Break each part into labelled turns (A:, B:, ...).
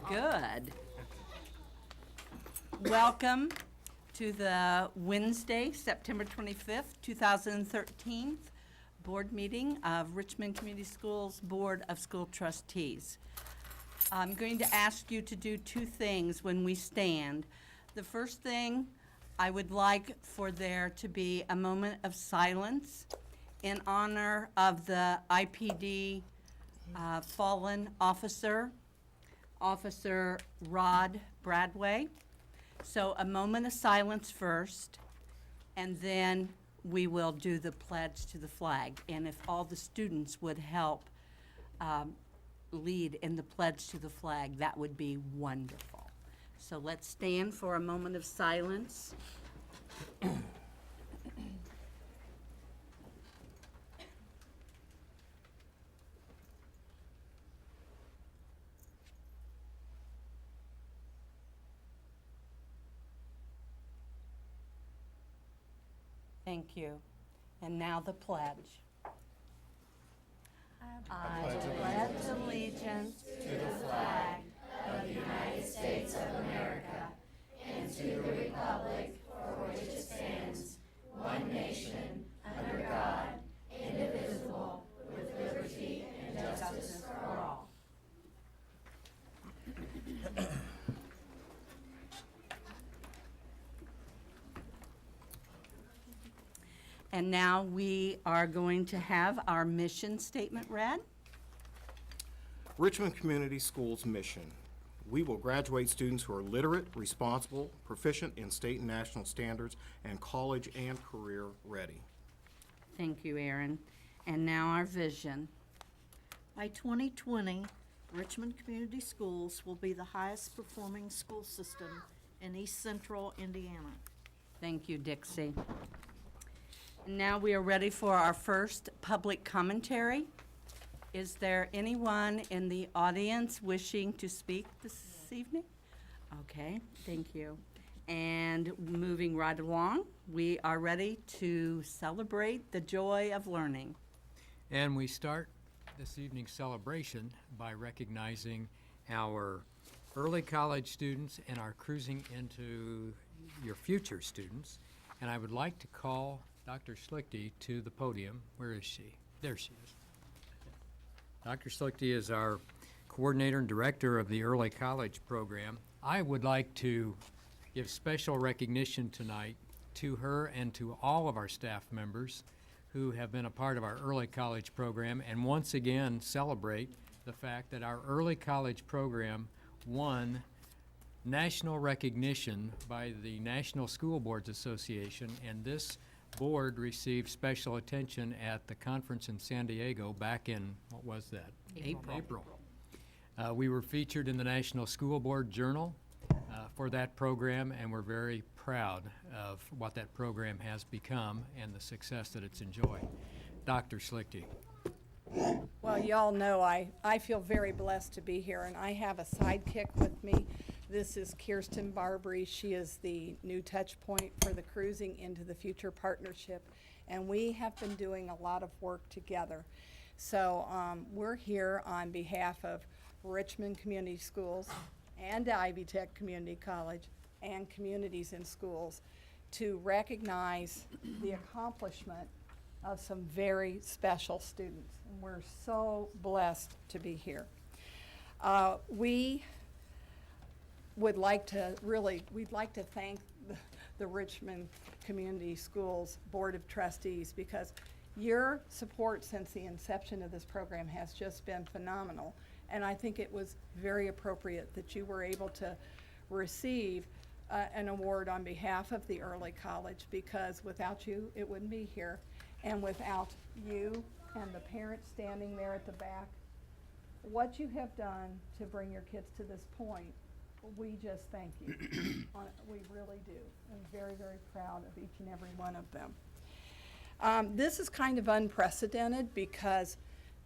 A: Good. Welcome to the Wednesday, September 25th, 2013 board meeting of Richmond Community Schools Board of School Trustees. I'm going to ask you to do two things when we stand. The first thing, I would like for there to be a moment of silence in honor of the IPD fallen officer, Officer Rod Bradway. So a moment of silence first, and then we will do the pledge to the flag. And if all the students would help lead in the pledge to the flag, that would be wonderful. So let's stand for a moment of silence. Thank you. And now the pledge. I pledge allegiance to the flag of the United States of America and to the republic for which it stands, one nation, under God, indivisible, with liberty and justice for all. And now we are going to have our mission statement read.
B: Richmond Community Schools mission. We will graduate students who are literate, responsible, proficient in state and national standards, and college and career ready.
A: Thank you, Aaron. And now our vision.
C: By 2020, Richmond Community Schools will be the highest performing school system in East Central Indiana.
A: Thank you, Dixie. And now we are ready for our first public commentary. Is there anyone in the audience wishing to speak this evening? Okay, thank you. And moving right along, we are ready to celebrate the joy of learning.
D: And we start this evening's celebration by recognizing our early college students and our cruising into your future students. And I would like to call Dr. Schlichte to the podium. Where is she? There she is. Dr. Schlichte is our coordinator and director of the early college program. I would like to give special recognition tonight to her and to all of our staff members who have been a part of our early college program, and once again celebrate the fact that our early college program won national recognition by the National School Boards Association, and this board received special attention at the conference in San Diego back in, what was that? April. We were featured in the National School Board Journal for that program, and we're very proud of what that program has become and the success that it's enjoyed. Dr. Schlichte.
E: Well, y'all know I feel very blessed to be here, and I have a sidekick with me. This is Kirsten Barbary. She is the new touch point for the Cruising into the Future Partnership, and we have been doing a lot of work together. So we're here on behalf of Richmond Community Schools and Ivy Tech Community College and Communities in Schools to recognize the accomplishment of some very special students. And we're so blessed to be here. We'd like to thank the Richmond Community Schools Board of Trustees, because your support since the inception of this program has just been phenomenal. And I think it was very appropriate that you were able to receive an award on behalf of the early college, because without you, it wouldn't be here. And without you and the parents standing there at the back, what you have done to bring your kids to this point, we just thank you. We really do. I'm very, very proud of each and every one of them. This is kind of unprecedented because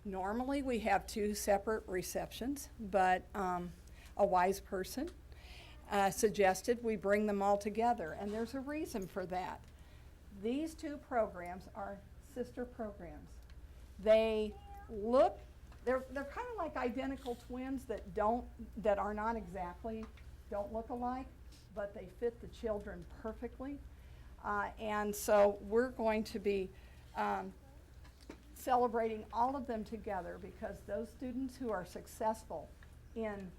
E: normally we have two separate receptions, but a wise person suggested we bring them all together, and there's a reason for that. These two programs are sister programs. They look they're kind of like identical twins that are not exactly, don't look alike, but they fit the children perfectly. And so we're going to be celebrating all of them together, because those students who are successful in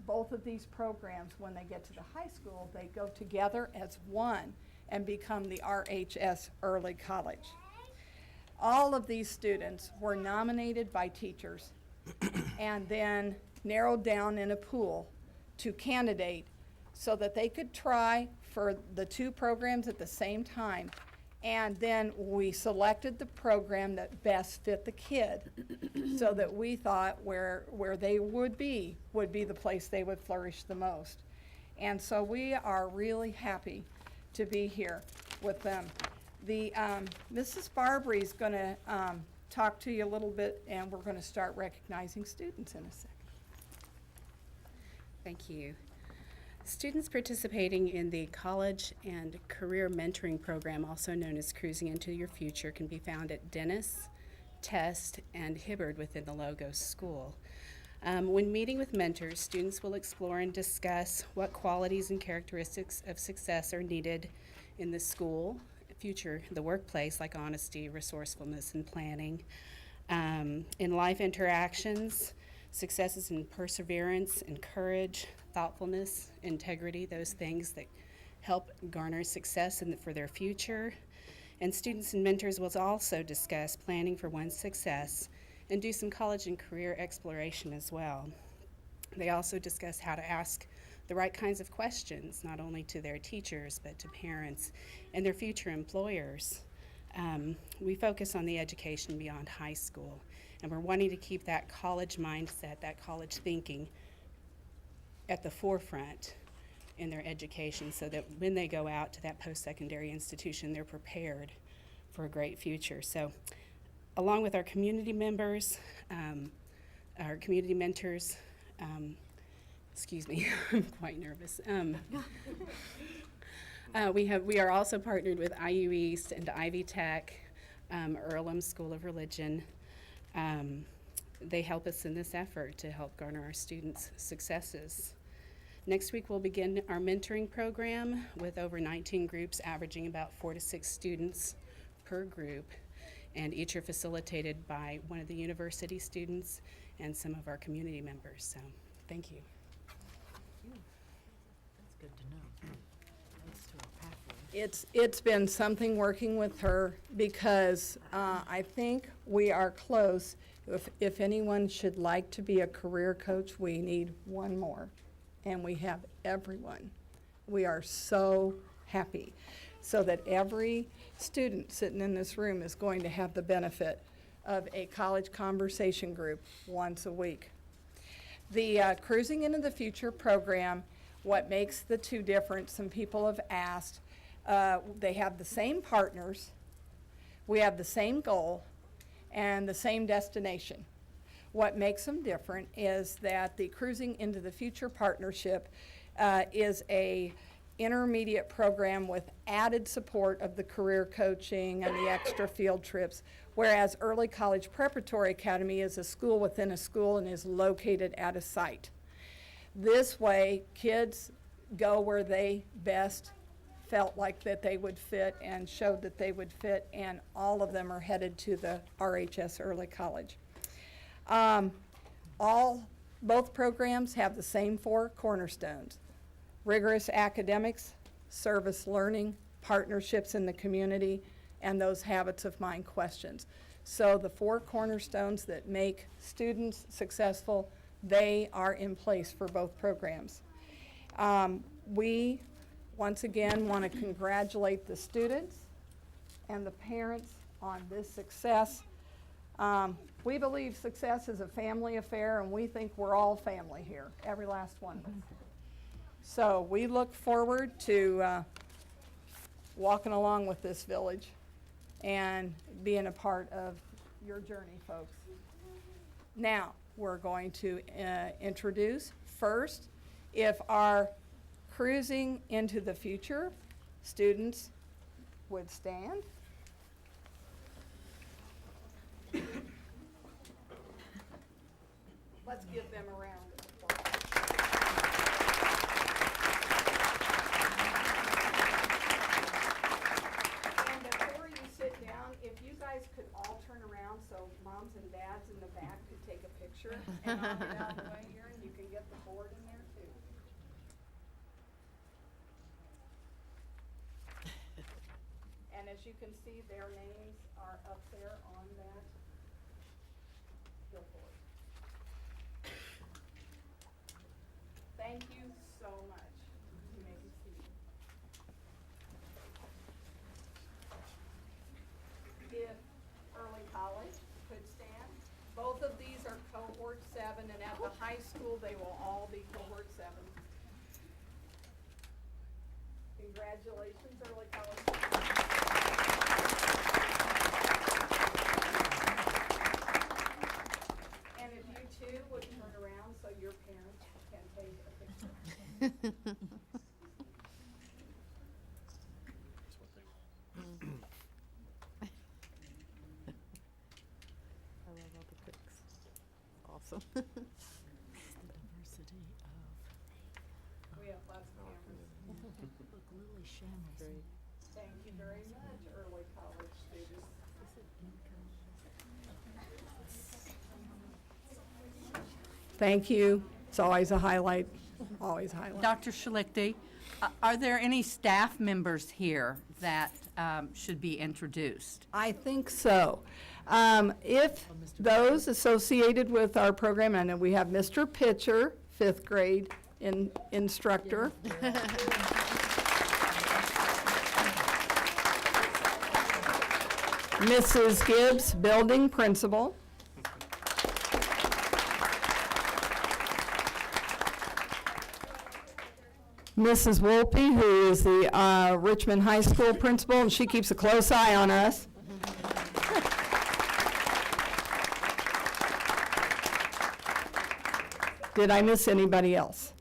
E: both of these programs, when they get to the high school, they go together as one and become the RHS Early College. All of these students were nominated by teachers and then narrowed down in a pool to candidate so that they could try for the two programs at the same time. And then we selected the program that best fit the kid, so that we thought where they would be the place they would flourish the most. And so we are really happy to be here with them. Mrs. Barbary is going to talk to you a little bit, and we're going to start recognizing students in a second.
F: Thank you. Students participating in the College and Career Mentoring Program, also known as Cruising Into Your Future, can be found at Dennis, Test, and Hibbard within the Logos School. When meeting with mentors, students will explore and discuss what qualities and characteristics of success are needed in the school, the workplace, like honesty, resourcefulness, and planning. In life interactions, successes in perseverance and courage, thoughtfulness, integrity, those things that help garner success for their future. And students and mentors will also discuss planning for one's success and do some college and career exploration as well. They also discuss how to ask the right kinds of questions, not only to their teachers, but to parents and their future employers. We focus on the education beyond high school, and we're wanting to keep that college mindset, that college thinking at the forefront in their education, so that when they go out to that post-secondary institution, they're prepared for a great future. So along with our community members, our community mentors, excuse me, I'm quite nervous. We are also partnered with IU East and Ivy Tech, Earlham School of Religion. They help us in this effort to help garner our students' successes. Next week, we'll begin our mentoring program with over 19 groups, averaging about 4 to 6 students per group, and each are facilitated by one of the university students and some of our community members. So, thank you.
C: That's good to know. Thanks to our pathway.
E: It's been something working with her, because I think we are close. If anyone should like to be a career coach, we need one more, and we have everyone. We are so happy, so that every student sitting in this room is going to have the benefit of a college conversation group once a week. The Cruising Into the Future program, what makes the two different, some people have asked, they have the same partners, we have the same goal, and the same destination. What makes them different is that the Cruising Into the Future partnership is a intermediate program with added support of the career coaching and the extra field trips, whereas Early College Preparatory Academy is a school within a school and is located at a site. This way, kids go where they best felt like that they would fit and showed that they would fit, and all of them are headed to the RHS Early College. Both programs have the same 4 cornerstones: rigorous academics, service learning, partnerships in the community, and those habits of mind questions. So the 4 cornerstones that make students successful, they are in place for both programs. We, once again, want to congratulate the students and the parents on this success. We believe success is a family affair, and we think we're all family here, every last one of us. So we look forward to walking along with this village and being a part of your journey, folks. Now, we're going to introduce first, if our Cruising Into the Future students would stand. Let's give them a round of applause. And before you sit down, if you guys could all turn around so moms and dads in the back could take a picture. And I'll get out of the way here and you can get the board in there too. And as you can see, their names are up there on that billboard. Thank you so much. You may be seated. If early college could stand, both of these are cohort 7, and at the high school, they will all be cohort 7. Congratulations, early college. And if you too would turn around so your parents can take a picture.
G: I love all the pics. Awesome. Diversity
E: We have lots of cameras.
C: Look, Lily Shambles.
E: Thank you very much, early college students. Thank you. It's always a highlight, always a highlight.
A: Dr. Schlichty, are there any staff members here that should be introduced?
E: I think so. If those associated with our program, I know we have Mr. Pitcher, 5th grade instructor. Mrs. Gibbs, building principal. Mrs. Wolpe, who is the Richmond High School principal, and she keeps a close eye on us. Did I miss anybody else?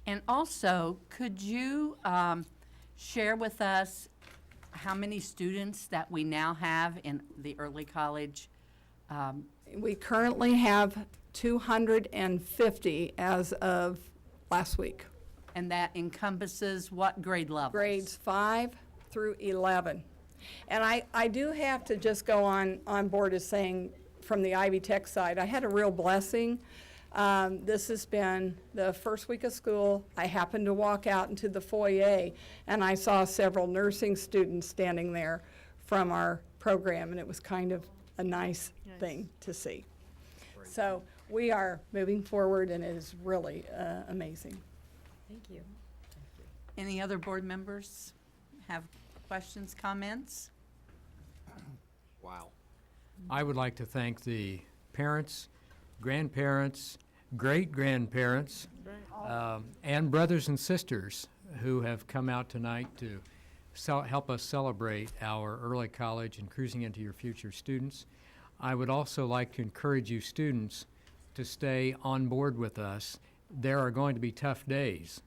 A: And also, could you share with us how many students that we now have in the early college?
E: We currently have 250 as of last week.
A: And that encompasses what grade levels?
E: Grades 5 through 11. And I do have to just go on board as saying, from the Ivy Tech side, I had a real blessing. This has been the first week of school. I happened to walk out into the foyer, and I saw several nursing students standing there from our program, and it was kind of a nice thing to see. So we are moving forward, and it is really amazing.
G: Thank you.
A: Any other board members have questions, comments?
B: Wow.
D: I would like to thank the parents, grandparents, great-grandparents, and brothers and sisters who have come out tonight to help us celebrate our early college and cruising into your future students. I would also like to encourage you students to stay on board with us. There are going to be tough days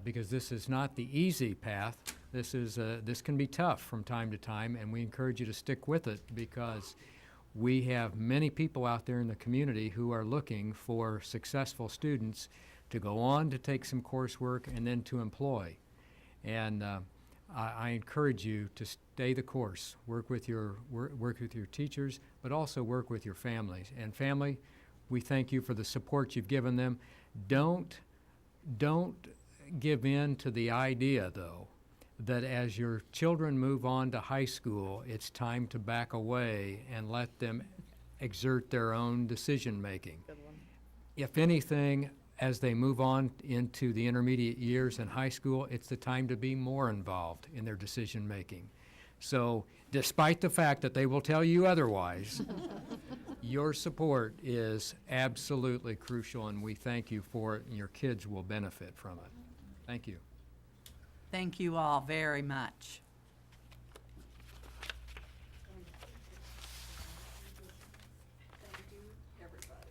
D: because this is not the easy path. This can be tough from time to time, and we encourage you to stick with it because we have many people out there in the community who are looking for successful students to go on to take some coursework and then to employ. And I encourage you to stay the course, work with your teachers, but also work with your families. And family, we thank you for the support you've given them. Don't give in to the idea, though, that as your children move on to high school, it's time to back away and let them exert their own decision-making. If anything, as they move on into the intermediate years in high school, it's the time to be more involved in their decision-making. So despite the fact that they will tell you otherwise, your support is absolutely crucial, and we thank you for it, and your kids will benefit from it. Thank you.
A: Thank you all very much.
E: Thank you, everybody.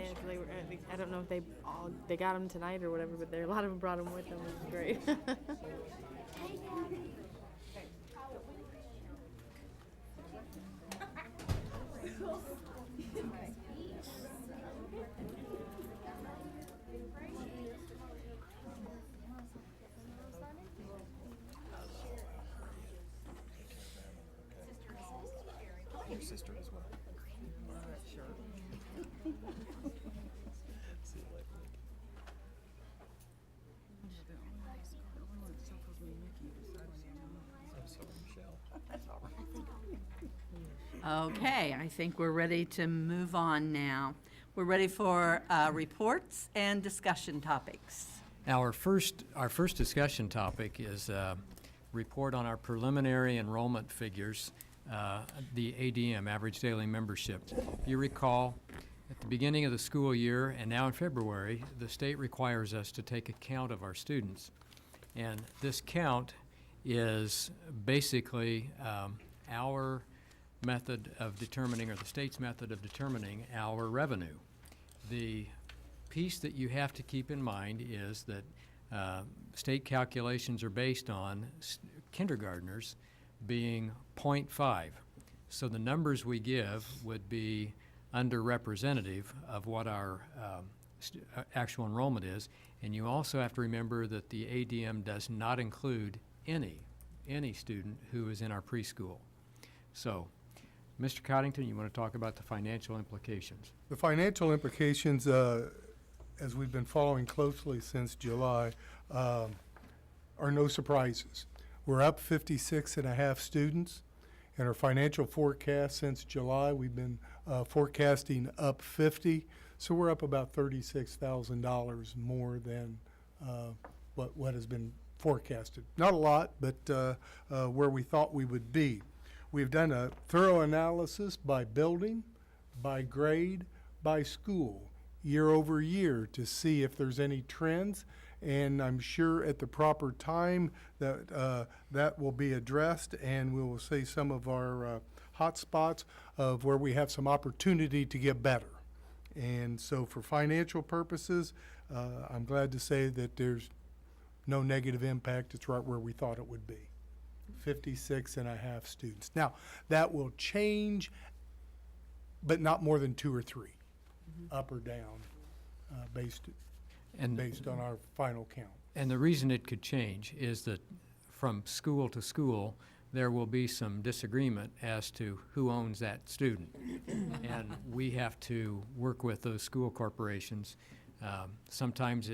G: Yeah, 'cause they were, I don't know if they got them tonight or whatever, but a lot of them brought them with them, which is great.
B: Your sister as well.
A: Okay, I think we're ready to move on now. We're ready for reports and discussion topics.
D: Our first discussion topic is a report on our preliminary enrollment figures, the ADM, Average Daily Membership. If you recall, at the beginning of the school year and now in February, the state requires us to take account of our students. And this count is basically our method of determining, or the state's method of determining our revenue. The piece that you have to keep in mind is that state calculations are based on kindergartners being 0.5. So the numbers we give would be underrepresentative of what our actual enrollment is. And you also have to remember that the ADM does not include any student who is in our preschool. So, Mr. Coddington, you want to talk about the financial implications?
H: The financial implications, as we've been following closely since July, are no surprises. We're up 56.5 students. In our financial forecast since July, we've been forecasting up 50. So we're up about $36,000 more than what has been forecasted. Not a lot, but where we thought we would be. We've done a thorough analysis by building, by grade, by school, year over year, to see if there's any trends. And I'm sure at the proper time that that will be addressed, and we will see some of our hot spots of where we have some opportunity to get better. And so for financial purposes, I'm glad to say that there's no negative impact. It's right where we thought it would be. 56.5 students. Now, that will change, but not more than 2 or 3, up or down, based on our final count.
D: And the reason it could change is that from school to school, there will be some disagreement as to who owns that student. And we have to work with those school corporations. Sometimes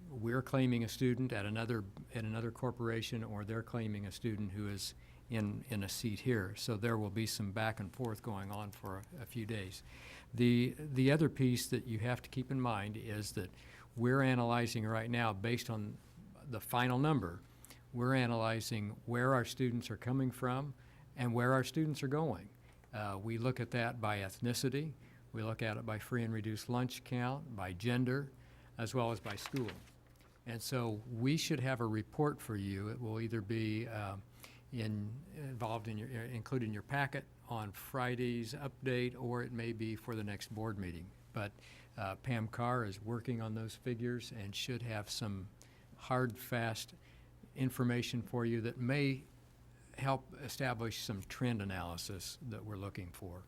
D: we're claiming a student at another corporation, or they're claiming a student who is in a seat here. So there will be some back and forth going on for a few days. The other piece that you have to keep in mind is that we're analyzing right now, based on the final number, we're analyzing where our students are coming from and where our students are going. We look at that by ethnicity. We look at it by free and reduced lunch count, by gender, as well as by school. And so we should have a report for you. It will either be included in your packet on Friday's update, or it may be for the next board meeting. But Pam Carr is working on those figures and should have some hard, fast information for you that may help establish some trend analysis that we're looking for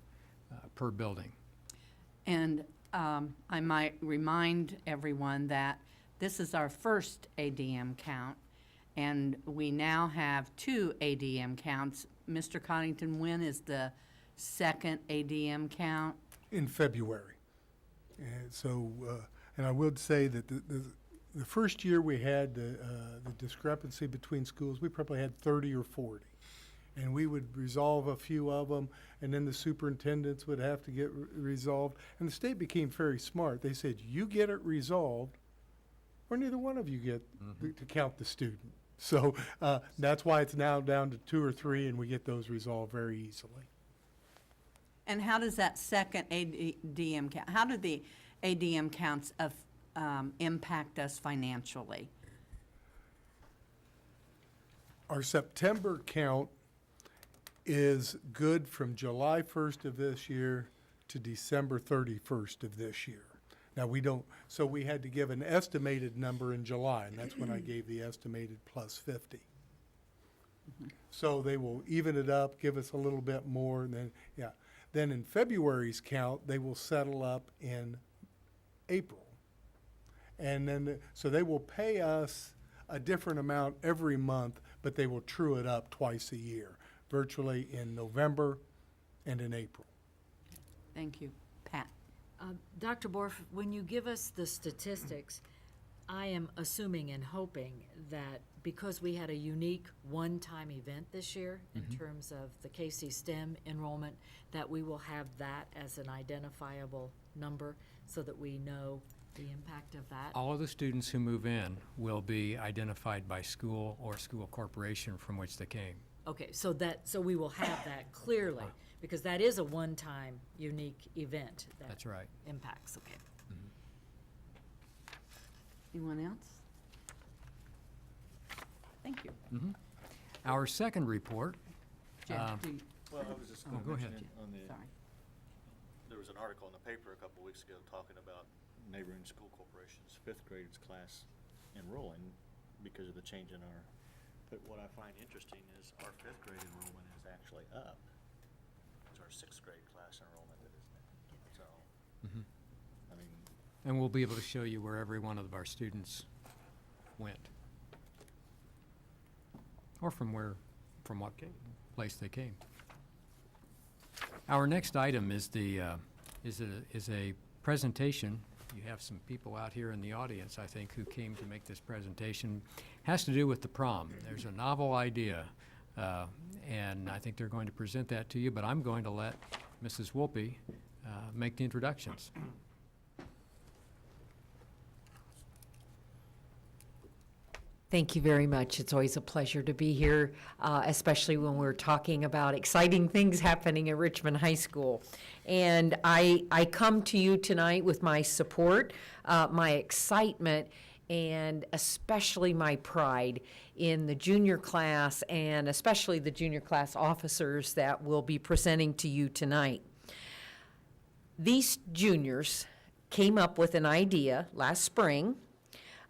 D: per building.
A: And I might remind everyone that this is our first ADM count, and we now have 2 ADM counts. Mr. Coddington, when is the second ADM count?
H: In February. And so, and I would say that the first year we had the discrepancy between schools, we probably had 30 or 40. And we would resolve a few of them, and then the superintendents would have to get resolved. And the state became very smart. They said, you get it resolved, or neither one of you get to count the student. So that's why it's now down to 2 or 3, and we get those resolved very easily.
A: And how does that second ADM count, how do the ADM counts impact us financially?
H: Our September count is good from July 1st of this year to December 31st of this year. Now, we don't, so we had to give an estimated number in July, and that's when I gave the estimated plus 50. So they will even it up, give us a little bit more, and then, yeah. Then in February's count, they will settle up in April. And then, so they will pay us a different amount every month, but they will true it up twice a year, virtually in November and in April.
A: Thank you. Pat?
I: Dr. Borf, when you give us the statistics, I am assuming and hoping that because we had a unique one-time event this year in terms of the KC STEM enrollment, that we will have that as an identifiable number so that we know the impact of that.
D: All of the students who move in will be identified by school or school corporation from which they came.
I: Okay, so we will have that clearly, because that is a one-time unique event that
D: That's right.
I: impacts, okay.
A: Anyone else? Thank you.
D: Our second report,
A: Jeff, do you,
J: Well, I was just
D: Oh,
J: going to
D: go
J: mention
D: ahead.
J: it on the,
A: sorry.
J: there was an article in the paper a couple weeks ago talking about neighboring school corporations, fifth graders class enrolling because of the change in our, but what I find interesting is our fifth grade enrollment is actually up. It's our sixth grade class enrollment that isn't it? So, I mean,
D: and we'll be able to show you where every one of our students went. Or from what place they came. Our next item is is a presentation. You have some people out here in the audience, I think, who came to make this presentation. Has to do with the prom. There's a novel idea, and I think they're going to present that to you, but I'm going to let Mrs. Wolpe make the introductions.
K: Thank you very much. It's always a pleasure to be here, especially when we're talking about exciting things happening at Richmond High School. And I come to you tonight with my support, my excitement, and especially my pride in the junior class and especially the junior class officers that will be presenting to you tonight. These juniors came up with an idea last spring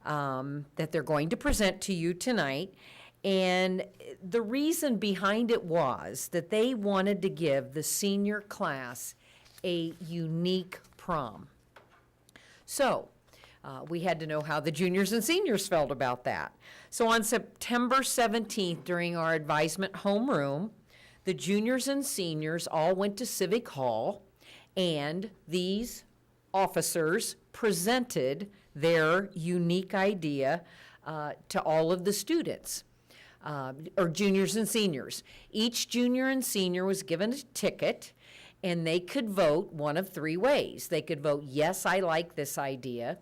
K: that they're going to present to you tonight. And the reason behind it was that they wanted to give the senior class a unique prom. So we had to know how the juniors and seniors felt about that. So on September 17th, during our advisement homeroom, the juniors and seniors all went to Civic Hall, and these officers presented their unique idea to all of the students, or juniors and seniors. Each junior and senior was given a ticket, and they could vote one of three ways. They could vote, yes, I like this idea,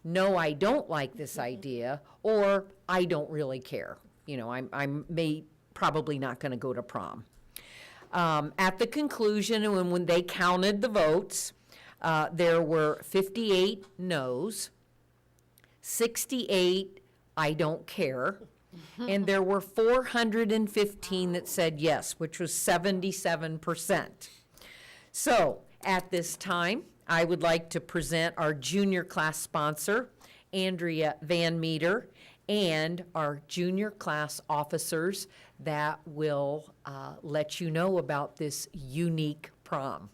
K: no, I don't like this idea, or I don't really care. You know, I'm probably not going to go to prom. At the conclusion, and when they counted the votes, there were 58 no's, 68 I don't care, and there were 415 that said yes, which was 77%. So at this time, I would like to present our junior class sponsor, Andrea Van Meter, and our junior class officers that will let you know about this unique prom.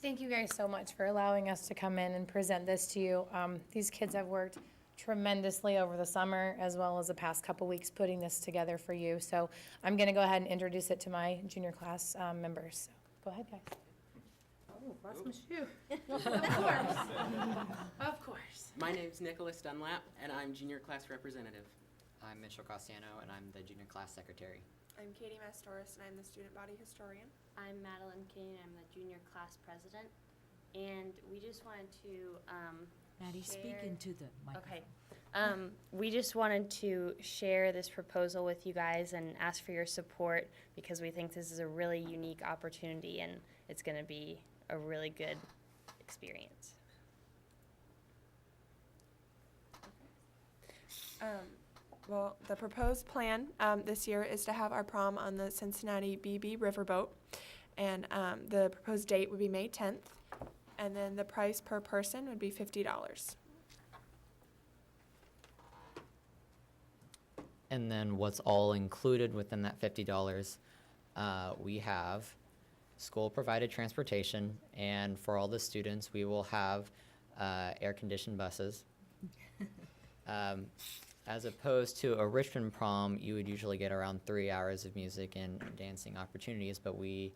L: Thank you guys so much for allowing us to come in and present this to you. These kids have worked tremendously over the summer as well as the past couple weeks putting this together for you. So I'm going to go ahead and introduce it to my junior class members. So go ahead, guys. Oh, lost my shoe. Of course. Of course.
M: My name's Nicholas Dunlap, and I'm junior class representative.
N: I'm Mitchell Cassiano, and I'm the junior class secretary.
O: I'm Katie Mastoris, and I'm the student body historian.
P: I'm Madeline Kane, I'm the junior class president, and we just wanted to
I: Maddie, speak into the microphone.
P: Okay. We just wanted to share this proposal with you guys and ask for your support because we think this is a really unique opportunity and it's going to be a really good experience.
O: Well, the proposed plan this year is to have our prom on the Cincinnati BB Riverboat, and the proposed date would be May 10th. And then the price per person would be $50.
N: And then what's all included within that $50? We have school-provided transportation, and for all the students, we will have air-conditioned buses. As opposed to a Richmond prom, you would usually get around 3 hours of music and dancing opportunities, but we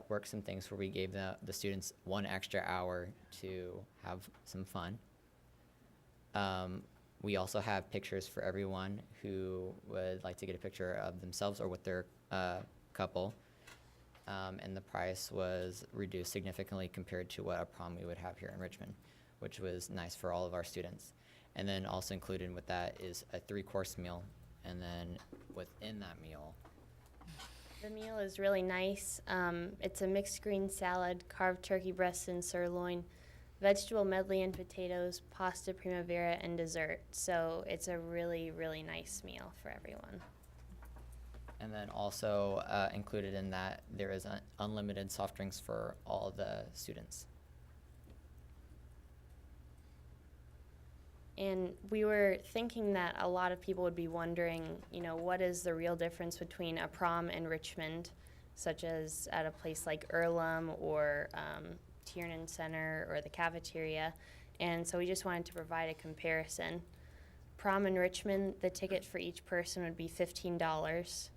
N: worked some things where we gave the students 1 extra hour to have some fun. We also have pictures for everyone who would like to get a picture of themselves or with their couple. And the price was reduced significantly compared to what a prom we would have here in Richmond, which was nice for all of our students. And then also included with that is a 3-course meal. And then within that meal,
P: The meal is really nice. It's a mixed green salad, carved turkey breast and sirloin, vegetable medley and potatoes, pasta primavera, and dessert. So it's a really, really nice meal for everyone.
N: and then also included in that, there is unlimited soft drinks for all the students.
P: And we were thinking that a lot of people would be wondering, what is the real difference between a prom and Richmond, such as at a place like Earlham or Tiernan Center or the cafeteria. And so we just wanted to provide a comparison. Prom in Richmond, the ticket for each person would be $15.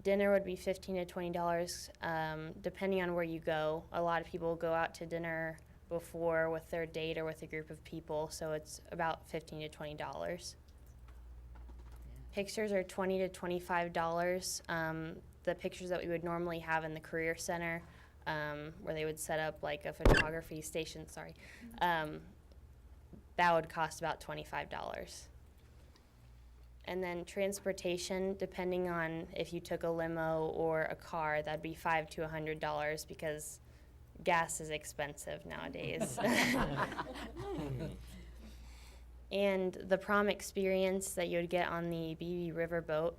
P: Dinner would be $15 to $20, depending on where you go. A lot of people go out to dinner before with their date or with a group of people, so it's about $15 to $20. Pictures are $20 to $25. The pictures that we would normally have in the Career Center, where they would set up like a photography station, that would cost about $25. And then transportation, depending on if you took a limo or a car, that'd be $5 to $100 because gas is expensive nowadays. And the prom experience that you would get on the BB River boat,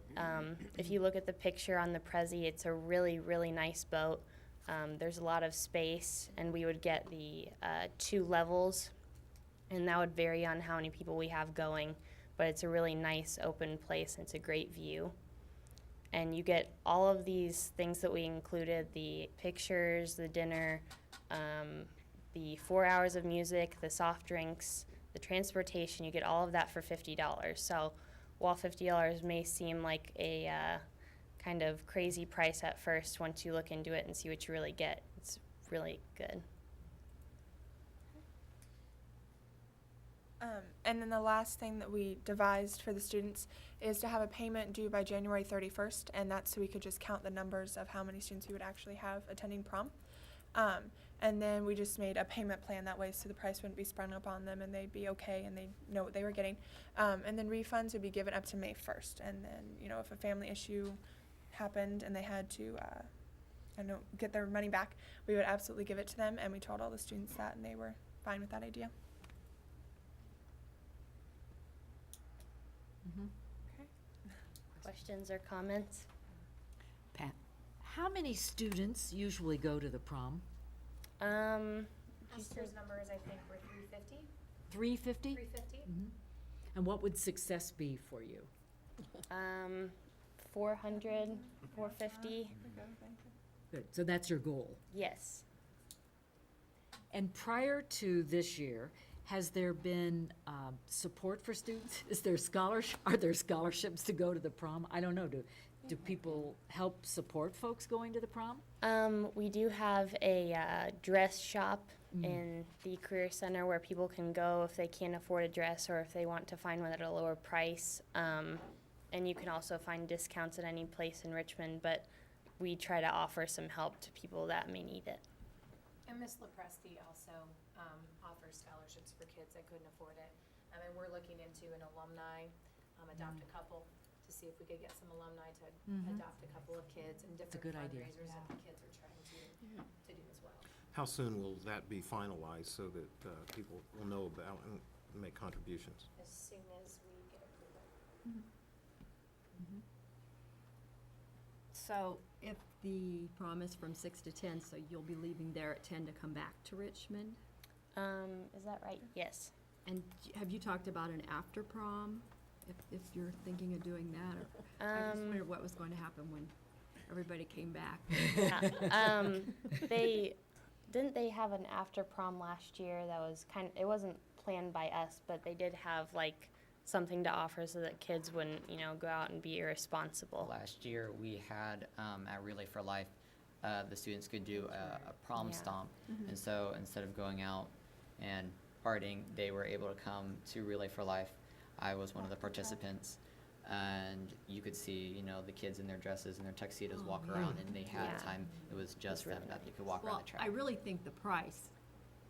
P: if you look at the picture on the Prezi, it's a really, really nice boat. There's a lot of space, and we would get the 2 levels, and that would vary on how many people we have going, but it's a really nice open place, and it's a great view. And you get all of these things that we included, the pictures, the dinner, the 4 hours of music, the soft drinks, the transportation. You get all of that for $50. So while $50 may seem like a kind of crazy price at first, once you look into it and see what you really get, it's really good.
O: And then the last thing that we devised for the students is to have a payment due by January 31st, and that's so we could just count the numbers of how many students we would actually have attending prom. And then we just made a payment plan that way so the price wouldn't be sprung up on them and they'd be okay and they'd know what they were getting. And then refunds would be given up to May 1st. And then, if a family issue happened and they had to, get their money back, we would absolutely give it to them. And we told all the students that, and they were fine with that idea. Okay.
P: Questions or comments?
I: Pat, how many students usually go to the prom?
L: Esther's numbers, I think, were 350.
I: 350?
L: 350.
I: And what would success be for you?
P: 400, 450.
I: Good, so that's your goal.
P: Yes.
I: And prior to this year, has there been support for students? Are there scholarships to go to the prom? I don't know. Do people help support folks going to the prom?
P: We do have a dress shop in the Career Center where people can go if they can't afford a dress or if they want to find one at a lower price. And you can also find discounts at any place in Richmond, but we try to offer some help to people that may need it.
L: And Miss Lepresti also offers scholarships for kids that couldn't afford it. And we're looking into an alumni, adopt a couple, to see if we could get some alumni to adopt a couple of kids and different
I: good idea.
L: fundraisers that the kids are trying to do as well.
B: How soon will that be finalized so that people will know about and make contributions?
L: As soon as we get approval.
Q: So if the prom is from 6 to 10, so you'll be leaving there at 10 to come back to Richmond?
P: Is that right? Yes.
Q: And have you talked about an after prom, if you're thinking of doing that? Or I just wondered what was going to happen when everybody came back.
P: They have an after prom last year that was it wasn't planned by us, but they did have like something to offer so that kids wouldn't, go out and be irresponsible.
N: Last year, we had at Relay for Life, the students could do a prom stomp. And so instead of going out and partying, they were able to come to Relay for Life. I was one of the participants. And you could see, the kids in their dresses and their tuxedos walk around, and they had time. It was just them that they could walk around the track.
Q: I really think the price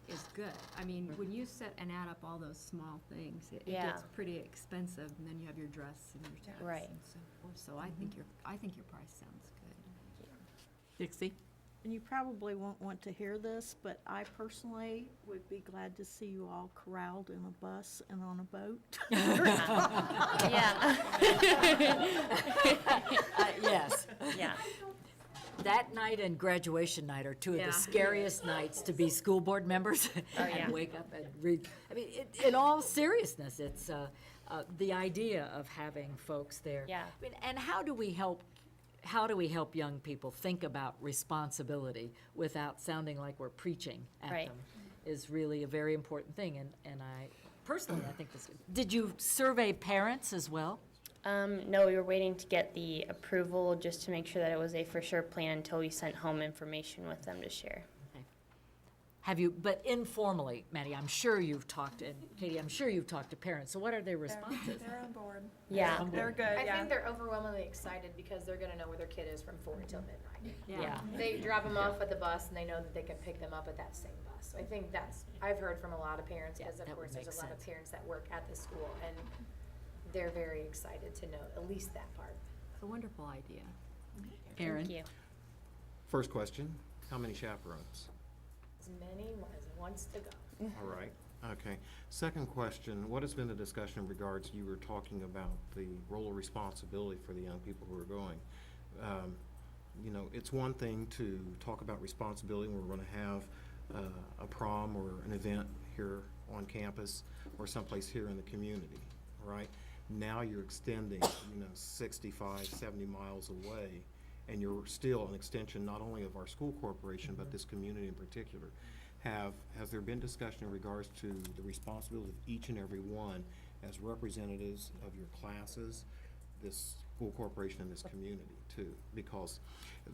Q: is good. I mean, when you set and add up all those small things, it gets pretty expensive, and then you have your dress and your tax
P: Right.
Q: and so forth. So I think your price sounds good.
A: Dixie?
C: And you probably won't want to hear this, but I personally would be glad to see you all corralled in a bus and on a boat.
P: Yeah.
I: Yes.
P: Yeah.
I: That night and graduation night are two of
Q: Yeah.
I: the scariest nights to be school board members and
P: yeah.
I: wake up and read. I mean, in all seriousness, it's the idea of having folks there.
P: Yeah.
I: I mean, and how do we help young people think about responsibility without sounding like we're preaching at
P: Right.
I: them is really a very important thing. And I personally, I think this. Did you survey parents as well?
P: No, we were waiting to get the approval just to make sure that it was a for sure plan until we sent home information with them to share.
I: Have you, but informally, Maddie, I'm sure you've talked, and Katie, I'm sure you've talked to parents, so what are their responses?
O: They're on board.
P: Yeah.
O: They're good,
G: I
O: yeah.
G: think they're overwhelmingly excited because they're gonna know where their kid is from 4 until midnight.
I: Yeah.
G: They drop them off at the bus and they know that they can pick them up at that same bus. So I think I've heard from a lot of parents, because of
I: that would
G: course there's
I: make
G: a lot of
I: sense.
G: parents that work at the school and they're very excited to know at least that part.
Q: It's a wonderful idea.
A: Aaron?
P: Thank you.
B: First question, how many chaperones?
G: As many as wants to go.
B: All right, okay. Second question, what has been the discussion in regards, you were talking about the role of responsibility for the young people who are going. It's one thing to talk about responsibility when we're going to have a prom or an event here on campus or someplace here in the community, right? Now you're extending, 65, 70 miles away, and you're still an extension not only of our school corporation, but this community in particular. Has there been discussion in regards to the responsibility of each and every one as representatives of your classes, this school corporation, and this community too? Because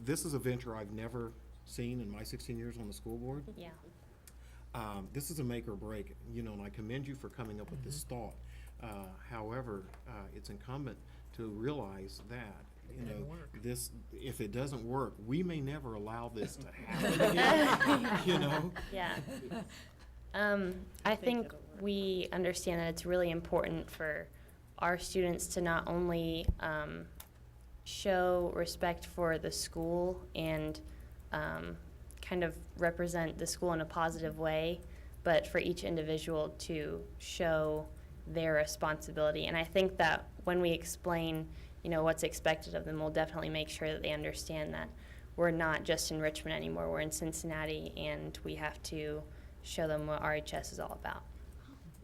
B: this is a venture I've never seen in my 16 years on the school board.
P: Yeah.
B: This is a make or break, and I commend you for coming up with this thought. However, it's incumbent to realize that, if it doesn't work, we may never allow this to happen again,
P: Yeah. I think we understand that it's really important for our students to not only show respect for the school and kind of represent the school in a positive way, but for each individual to show their responsibility. And I think that when we explain, what's expected of them, we'll definitely make sure that they understand that we're not just in Richmond anymore, we're in Cincinnati, and we have to show them what RHS is all about.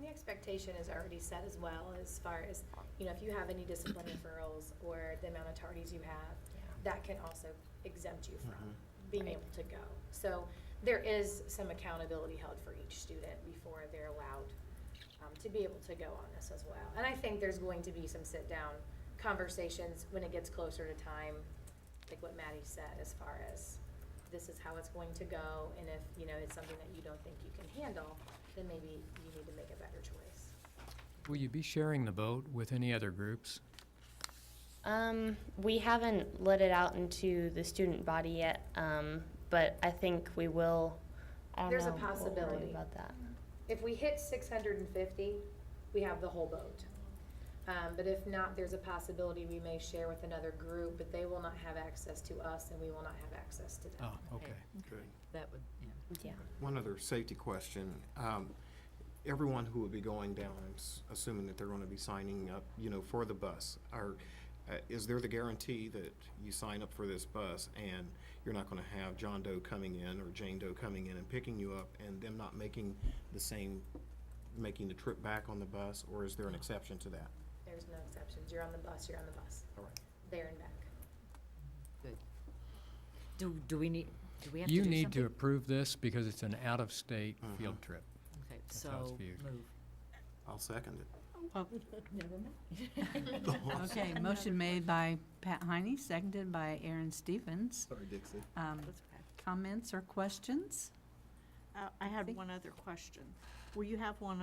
G: The expectation is already set as well, as far as, if you have any discipline referrals or the amount of tardies you have, that can also exempt you from being able to go. So there is some accountability held for each student before they're allowed to be able to go on this as well. And I think there's going to be some sit-down conversations when it gets closer to time, like what Maddie said, as far as this is how it's going to go, and if, it's something that you don't think you can handle, then maybe you need to make a better choice.
D: Will you be sharing the boat with any other groups?
P: We haven't let it out into the student body yet, but I think we will. I don't
G: There's a
P: know. We'll worry
G: possibility.
P: about that.
G: If we hit 650, we have the whole boat. But if not, there's a possibility we may share with another group, but they will not have access to us and we will not have access to them.
D: Oh, okay.
B: Good.
I: That would,
P: Yeah.
B: One other safety question. Everyone who will be going down, assuming that they're going to be signing up, for the bus, is there the guarantee that you sign up for this bus and you're not gonna have John Doe coming in or Jane Doe coming in and picking you up and them not making the trip back on the bus, or is there an exception to that?
G: There's no exceptions. You're on the bus, you're on the bus.
B: All right.
G: There and back.
I: Good. Do we have to do
D: You
I: something?
D: need to approve this because it's an out-of-state field trip.
I: Okay,
D: That's how it's
I: so
D: viewed.
I: move.
B: I'll second it.
I: Never mind.
A: Okay, motion made by Pat Heine, seconded by Aaron Stevens.
B: Sorry, Dixie.
A: Comments or questions?
C: I had one other question. Will you have one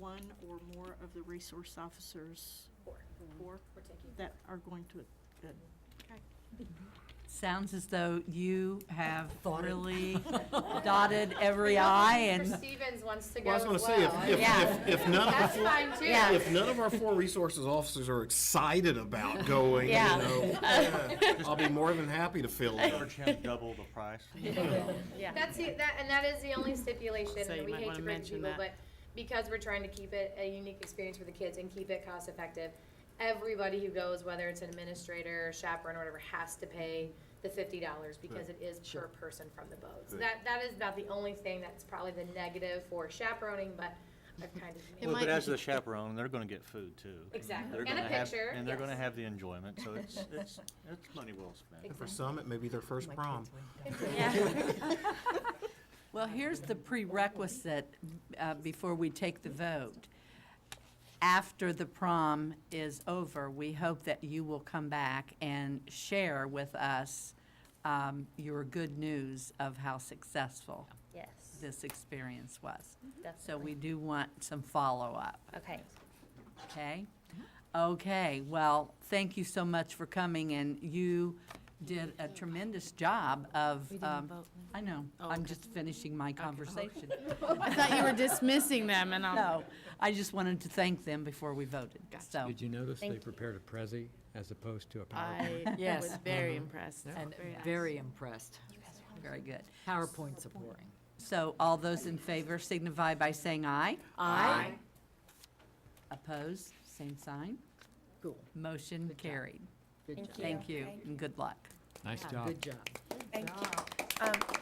C: or more of the resource officers?
G: Four.
C: Four?
G: We're taking.
C: That are going to, good. Okay.
A: Sounds as though you have
I: Thought it.
A: really dotted every I and.
G: Mr. Stevens wants to go
B: Well, I was gonna
G: as
B: say,
G: well.
B: if none of
G: That's
B: the
G: fine too.
B: if none of our 4 resources officers are excited about going,
G: Yeah.
B: I'll be more than happy to fill in.
J: Charge him double the price.
G: Yeah. That is the only stipulation,
F: So
G: and
F: you
G: we
F: might
G: hate
F: wanna
G: to bring
F: mention
G: people,
F: that.
G: but because we're trying to keep it a unique experience for the kids and keep it cost effective, everybody who goes, whether it's an administrator, chaperone, or whatever, has to pay the $50 because it is per person from the boat. So
B: Good.
G: that is about the only thing that's probably the negative for chaperoning, but I've kind of made
J: Well, but as the chaperone, they're gonna get food too.
G: Exactly.
J: They're
G: And a
J: gonna have-
G: picture,
J: And they're gonna
G: yes.
J: have the enjoyment, so it's money well spent.
B: And for some, it may be their first prom.
A: Well, here's the prerequisite before we take the vote. After the prom is over, we hope that you will come back and share with us your good news of how successful
P: Yes,
A: this experience was. So
P: definitely.
A: we do want some follow-up,
P: Okay.
A: okay? Okay, well, thank you so much for coming, and you did a tremendous job of, I know, I'm just finishing my conversation.
F: I thought you were dismissing them and
A: No, I just wanted to thank them before we voted, so.
D: Did you notice
P: Thank
D: they
P: you.
D: prepared a Prezi as opposed to a PowerPoint?
F: I
I: Yes.
F: was very impressed.
I: And
F: Very nice.
I: very impressed.
A: Very good.
I: PowerPoint supporting.
A: So all those in favor signify by saying aye.
I: Aye.
A: Opposed, same sign.
I: Cool.
A: Motion carried.
I: Good
G: Thank
I: job.
G: you.
A: Thank you, and good luck.
D: Nice
I: Yeah,
D: job.
I: Good job.
O: Thank you.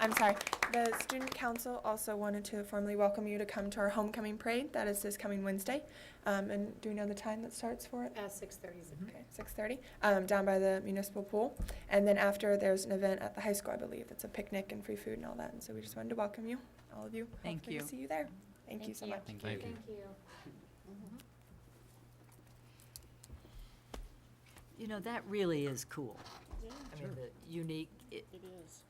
O: I'm sorry. The student council also wanted to formally welcome you to come to our homecoming parade. That is this coming Wednesday. And do we know the time that starts for it?
G: 6:30.
O: Okay, 6:30, down by the municipal pool. And then after, there's an event at the high school, I believe. It's a picnic and free food and all that. And so we just wanted to welcome you, all of you.
A: Thank
O: Hopefully
A: you.
O: to see you there. Thank you so much.
D: Thank
G: Thank
D: you.
G: you.
I: You know, that really is cool. I mean, the unique
F: It is.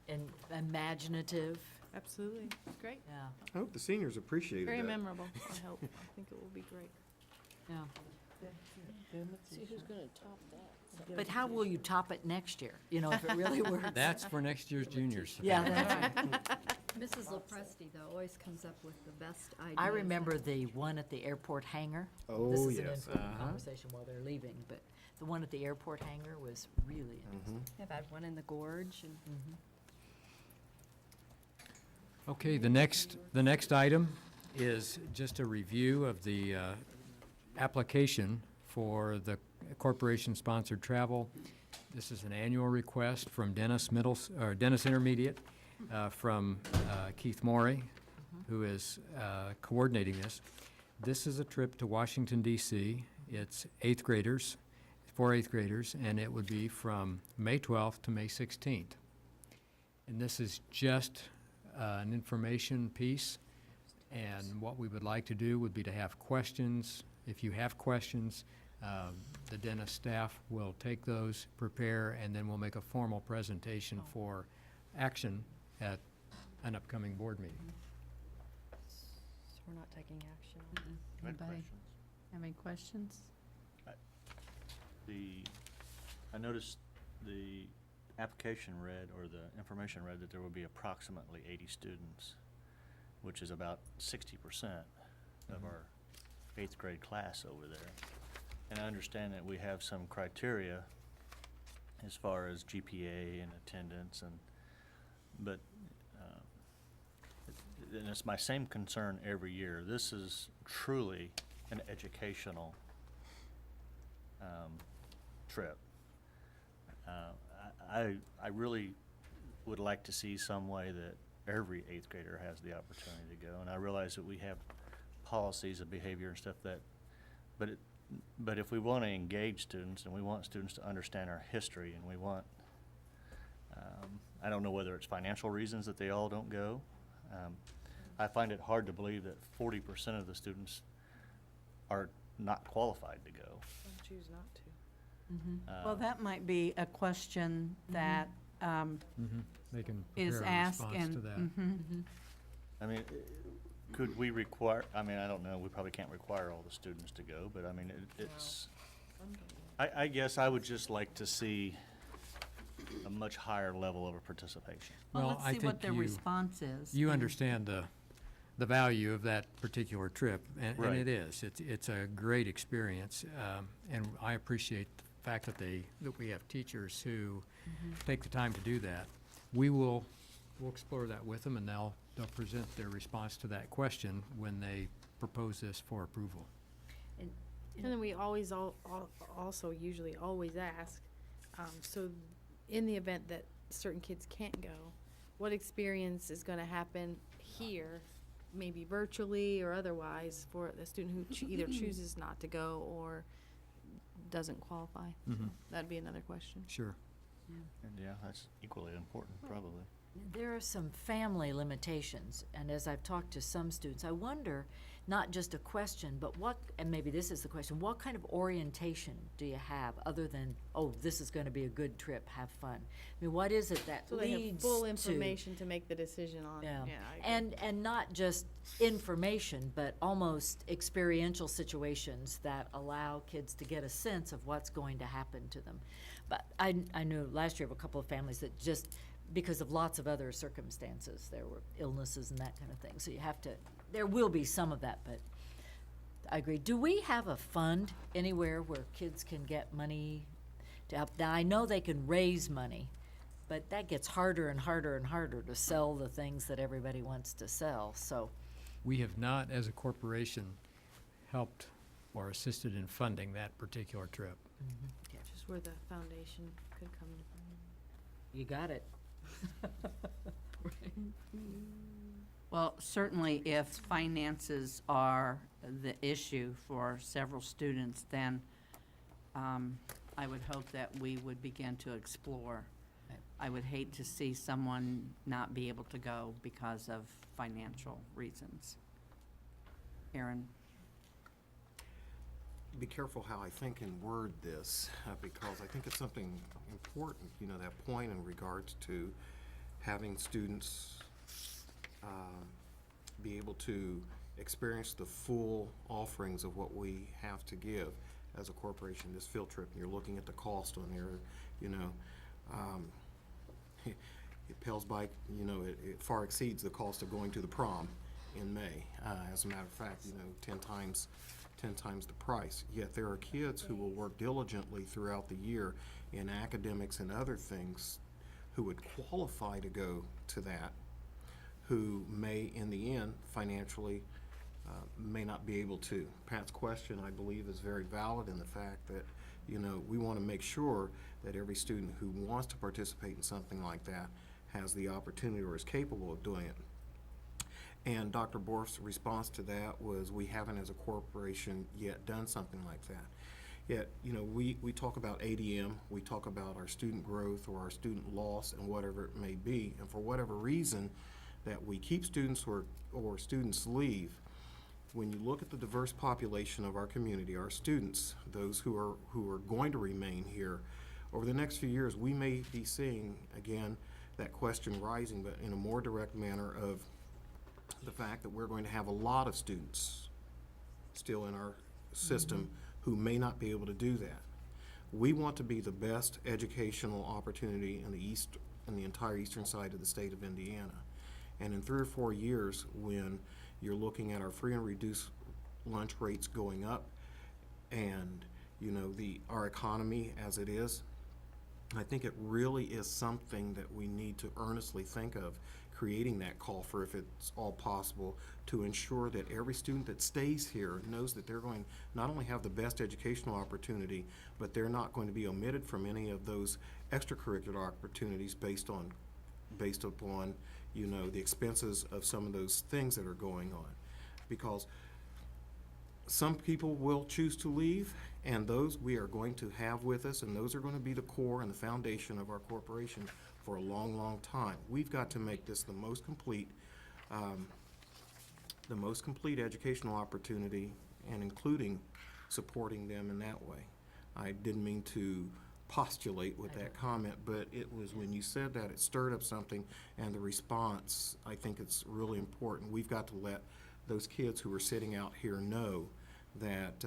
I: and imaginative,
F: Absolutely. Great.
I: yeah,
B: I hope the seniors appreciated
F: Very
B: that.
F: memorable, I hope. I think it will be great.
I: yeah.
Q: See who's gonna top that.
I: But how will you top it next year? You know, if it really works.
D: That's for next year's juniors.
I: Yeah, that's right.
Q: Mrs. Lopresti, though, always comes up with the best ideas.
I: I remember the one at the airport hangar.
B: Oh,
I: This is an
B: yes.
I: informal
B: Uh-huh.
I: conversation while they're leaving, but the one at the airport hangar was really interesting.
Q: Yeah, that one in the gorge and.
D: Okay, the next item is just a review of the application for the corporation-sponsored travel. This is an annual request from Dennis Intermediate, from Keith Morey, who is coordinating this. This is a trip to Washington DC. It's for eighth graders, and it would be from May 12th to May 16th. And this is just an information piece, and what we would like to do would be to have questions. If you have questions, the Dennis staff will take those, prepare, and then we'll make a formal presentation for action at an upcoming board meeting.
Q: So we're not taking action.
J: I had
A: Anybody
J: questions.
A: have any questions?
J: I noticed the application read, or the information read, that there would be approximately 80 students, which is about 60% of our eighth grade class over there. And I understand that we have some criteria as far as GPA and attendance, but and it's my same concern every year. This is truly an educational trip. I really would like to see some way that every eighth grader has the opportunity to go. And I realize that we have policies of behavior and stuff but if we want to engage students and we want students to understand our history and we want, I don't know whether it's financial reasons that they all don't go. I find it hard to believe that 40% of the students are not qualified to go.
E: Choose not to.
A: Well, that might be a question that
D: They can
A: is
D: prepare a
A: asked
D: response
A: and.
D: to that.
J: I mean, could we require, I mean, I don't know, we probably can't require all the students to go, but I mean, it's, I guess I would just like to see a much higher level of participation.
A: Well,
D: Well,
A: let's
D: I
A: see what
D: think
A: their
D: you-
A: response is.
D: You
A: and-
D: understand the value of that particular trip, and
J: Right.
D: it is. It's a great experience, and I appreciate the fact that we have teachers who take the time to do that. We'll explore that with them, and they'll present their response to that question when they propose this for approval.
Q: And
R: And then we always also usually always ask, so in the event that certain kids can't go, what experience is gonna happen here, maybe virtually or otherwise, for the student who either chooses not to go or doesn't qualify? That'd be another question.
D: Sure.
J: And yeah, that's equally important, probably.
I: There are some family limitations, and as I've talked to some students, I wonder, not just a question, but and maybe this is the question, what kind of orientation do you have other than, oh, this is gonna be a good trip, have fun? I mean, what is it that
R: So they have
I: leads
R: full
I: to?
R: information to make the decision on.
I: Yeah,
R: I agree.
I: and not just information, but almost experiential situations that allow kids to get a sense of what's going to happen to them. But I knew last year of a couple of families that just, because of lots of other circumstances, there were illnesses and that kind of thing, so you have to, there will be some of that, but I agree. Do we have a fund anywhere where kids can get money to help? Now, I know they can raise money, but that gets harder and harder and harder to sell the things that everybody wants to sell, so.
D: We have not, as a corporation, helped or assisted in funding that particular trip.
R: Just where the foundation could come in.
I: You got it.
A: Well, certainly if finances are the issue for several students, then I would hope that we would begin to explore. I would hate to see someone not be able to go because of financial reasons. Aaron?
B: Be careful how I think and word this, because I think it's something important, that point in regards to having students be able to experience the full offerings of what we have to give as a corporation, this field trip, and you're looking at the cost on there, it pales by, it far exceeds the cost of going to the prom in May. As a matter of fact, 10 times the price. Yet there are kids who will work diligently throughout the year in academics and other things who would qualify to go to that, who may, in the end, financially, may not be able to. Pat's question, I believe, is very valid in the fact that, we want to make sure that every student who wants to participate in something like that has the opportunity or is capable of doing it. And Dr. Borf's response to that was, we haven't as a corporation yet done something like that. Yet, we talk about ADM, we talk about our student growth or our student loss and whatever it may be, and for whatever reason that we keep students or students leave, when you look at the diverse population of our community, our students, those who are going to remain here, over the next few years, we may be seeing, again, that question rising, but in a more direct manner of the fact that we're going to have a lot of students still in our system who may not be able to do that. We want to be the best educational opportunity in the entire eastern side of the state of Indiana. And in 3 or 4 years, when you're looking at our free and reduced lunch rates going up and, our economy as it is, I think it really is something that we need to earnestly think of, creating that call for, if it's all possible, to ensure that every student that stays here knows that they're going not only have the best educational opportunity, but they're not going to be omitted from any of those extracurricular opportunities based upon, you know, the expenses of some of those things that are going on. Because some people will choose to leave, and those we are going to have with us, and those are going to be the core and the foundation of our corporation for a long, long time. We've got to make this the most complete educational opportunity, and including supporting them in that way. I didn't mean to postulate with that comment, but it was when you said that, it stirred up something, and the response, I think it's really important. We've got to let those kids who are sitting out here know that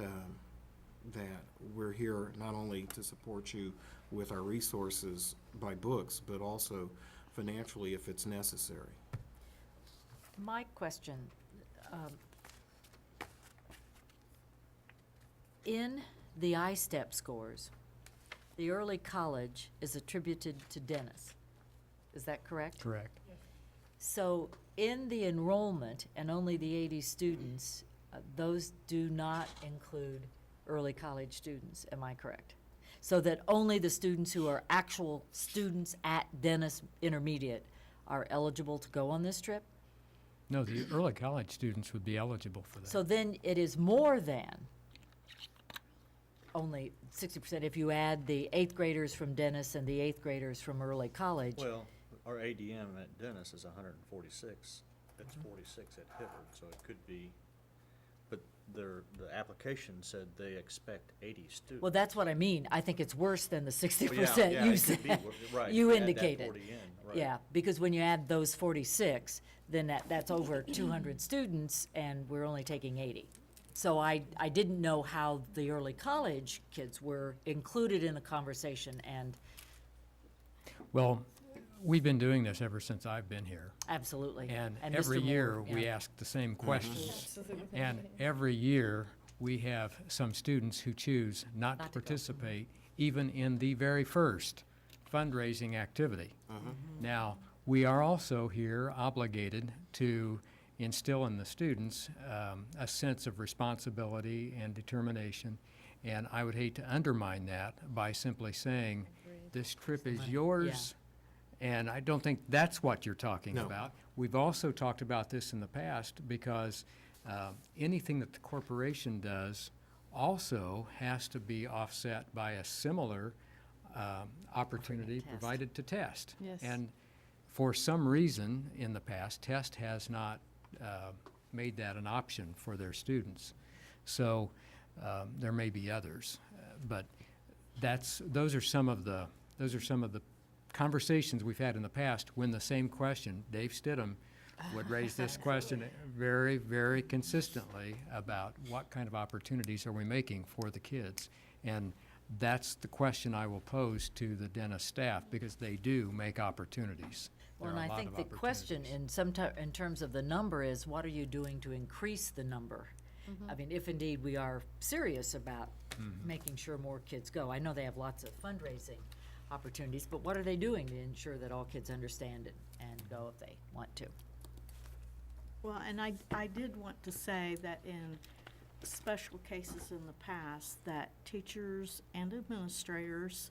B: that we're here not only to support you with our resources by books, but also financially if it's necessary.
I: My question, in the I-STEP scores, the early college is attributed to Dennis. Is that correct?
D: Correct.
I: So in the enrollment and only the 80 students, those do not include early college students, am I correct? So that only the students who are actual students at Dennis Intermediate are eligible to go on this trip?
D: No, the early college students would be eligible for that.
I: So then it is more than only 60% if you add the 8th graders from Dennis and the 8th graders from early college.
J: Well, our ADM at Dennis is 146. That's 46 at Hibbert, so it could be, but the application said they expect 80 students.
I: Well, that's what I mean. I think it's worse than the 60%
J: yeah,
I: you
J: it could be
I: said.
J: right.
I: You
J: Add that
I: indicated.
J: 40 in, right.
I: Yeah, because when you add those 46, then that's over 200 students, and we're only taking 80. So I didn't know how the early college kids were included in the conversation, and
D: Well, we've been doing this ever since I've been here.
I: absolutely.
D: And
I: Mr.
D: every
I: Moore,
D: year, we
I: yeah.
D: ask the same questions. And every year, we have some students who choose not to
I: Not to go.
D: participate even in the very first fundraising activity. Now, we are also here obligated to instill in the students a sense of responsibility and determination. And I would hate to undermine that by simply saying, this trip is yours. And I don't think that's what you're talking
B: No.
D: about. We've also talked about this in the past because anything that the corporation does also has to be offset by a similar opportunity
I: test.
D: provided to test.
R: Yes.
D: And for some reason in the past, test has not made that an option for their students. So there may be others, but those are some of the conversations we've had in the past when the same question, Dave Stidham would raise this question very, very consistently about what kind of opportunities are we making for the kids. And that's the question I will pose to the Dennis staff, because they do make opportunities.
I: Well,
D: There
I: and
D: are a
I: I
D: lot
I: think
D: of
I: the question
D: opportunities.
I: in terms of the number is, what are you doing to increase the number? I mean, if indeed we are serious about making sure more kids go. I know they have lots of fundraising opportunities, but what are they doing to ensure that all kids understand it and go if they want to?
C: Well, and I did want to say that in special cases in the past, that teachers and administrators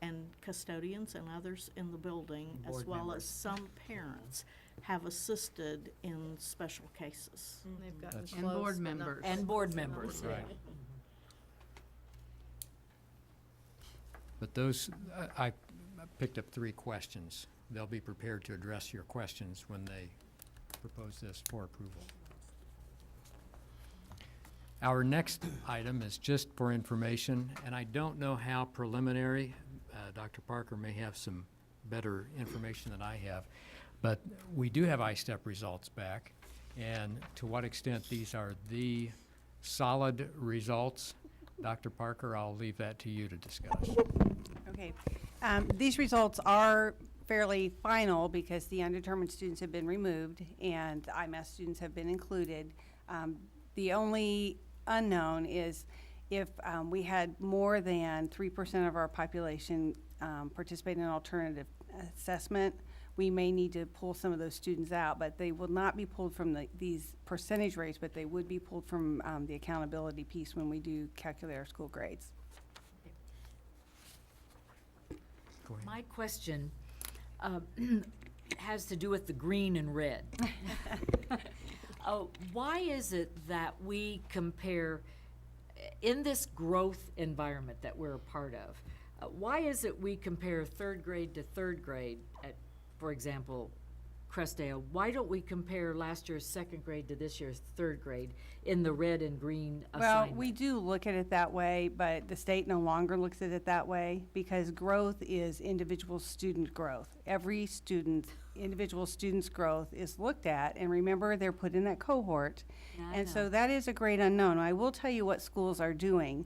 C: and custodians and others in the building, as
I: Board
C: well
I: members.
C: as some parents, have assisted in special cases.
R: They've gotten
D: That's-
R: close.
Q: And board
R: but not
Q: members.
I: And board members, yeah.
D: Right. But those, I picked up 3 questions. They'll be prepared to address your questions when they propose this for approval. Our next item is just for information, and I don't know how preliminary, Dr. Parker may have some better information than I have, but we do have I-STEP results back, and to what extent these are the solid results, Dr. Parker, I'll leave that to you to discuss.
S: Okay. These results are fairly final because the undetermined students have been removed and the IMAS students have been included. The only unknown is if we had more than 3% of our population participate in an alternative assessment, we may need to pull some of those students out, but they will not be pulled from these percentage rates, but they would be pulled from the accountability piece when we do calculate our school grades.
D: Go ahead.
I: My question has to do with the green and red. Why is it that we compare, in this growth environment that we're a part of, why is it we compare third grade to third grade at, for example, Crestdale? Why don't we compare last year's second grade to this year's third grade in the red and green assignment?
S: Well, we do look at it that way, but the state no longer looks at it that way because growth is individual student growth. Every student, individual student's growth is looked at, and remember, they're put in that cohort.
I: Yeah, I
S: And
I: know.
S: so that is a great unknown. I will tell you what schools are doing.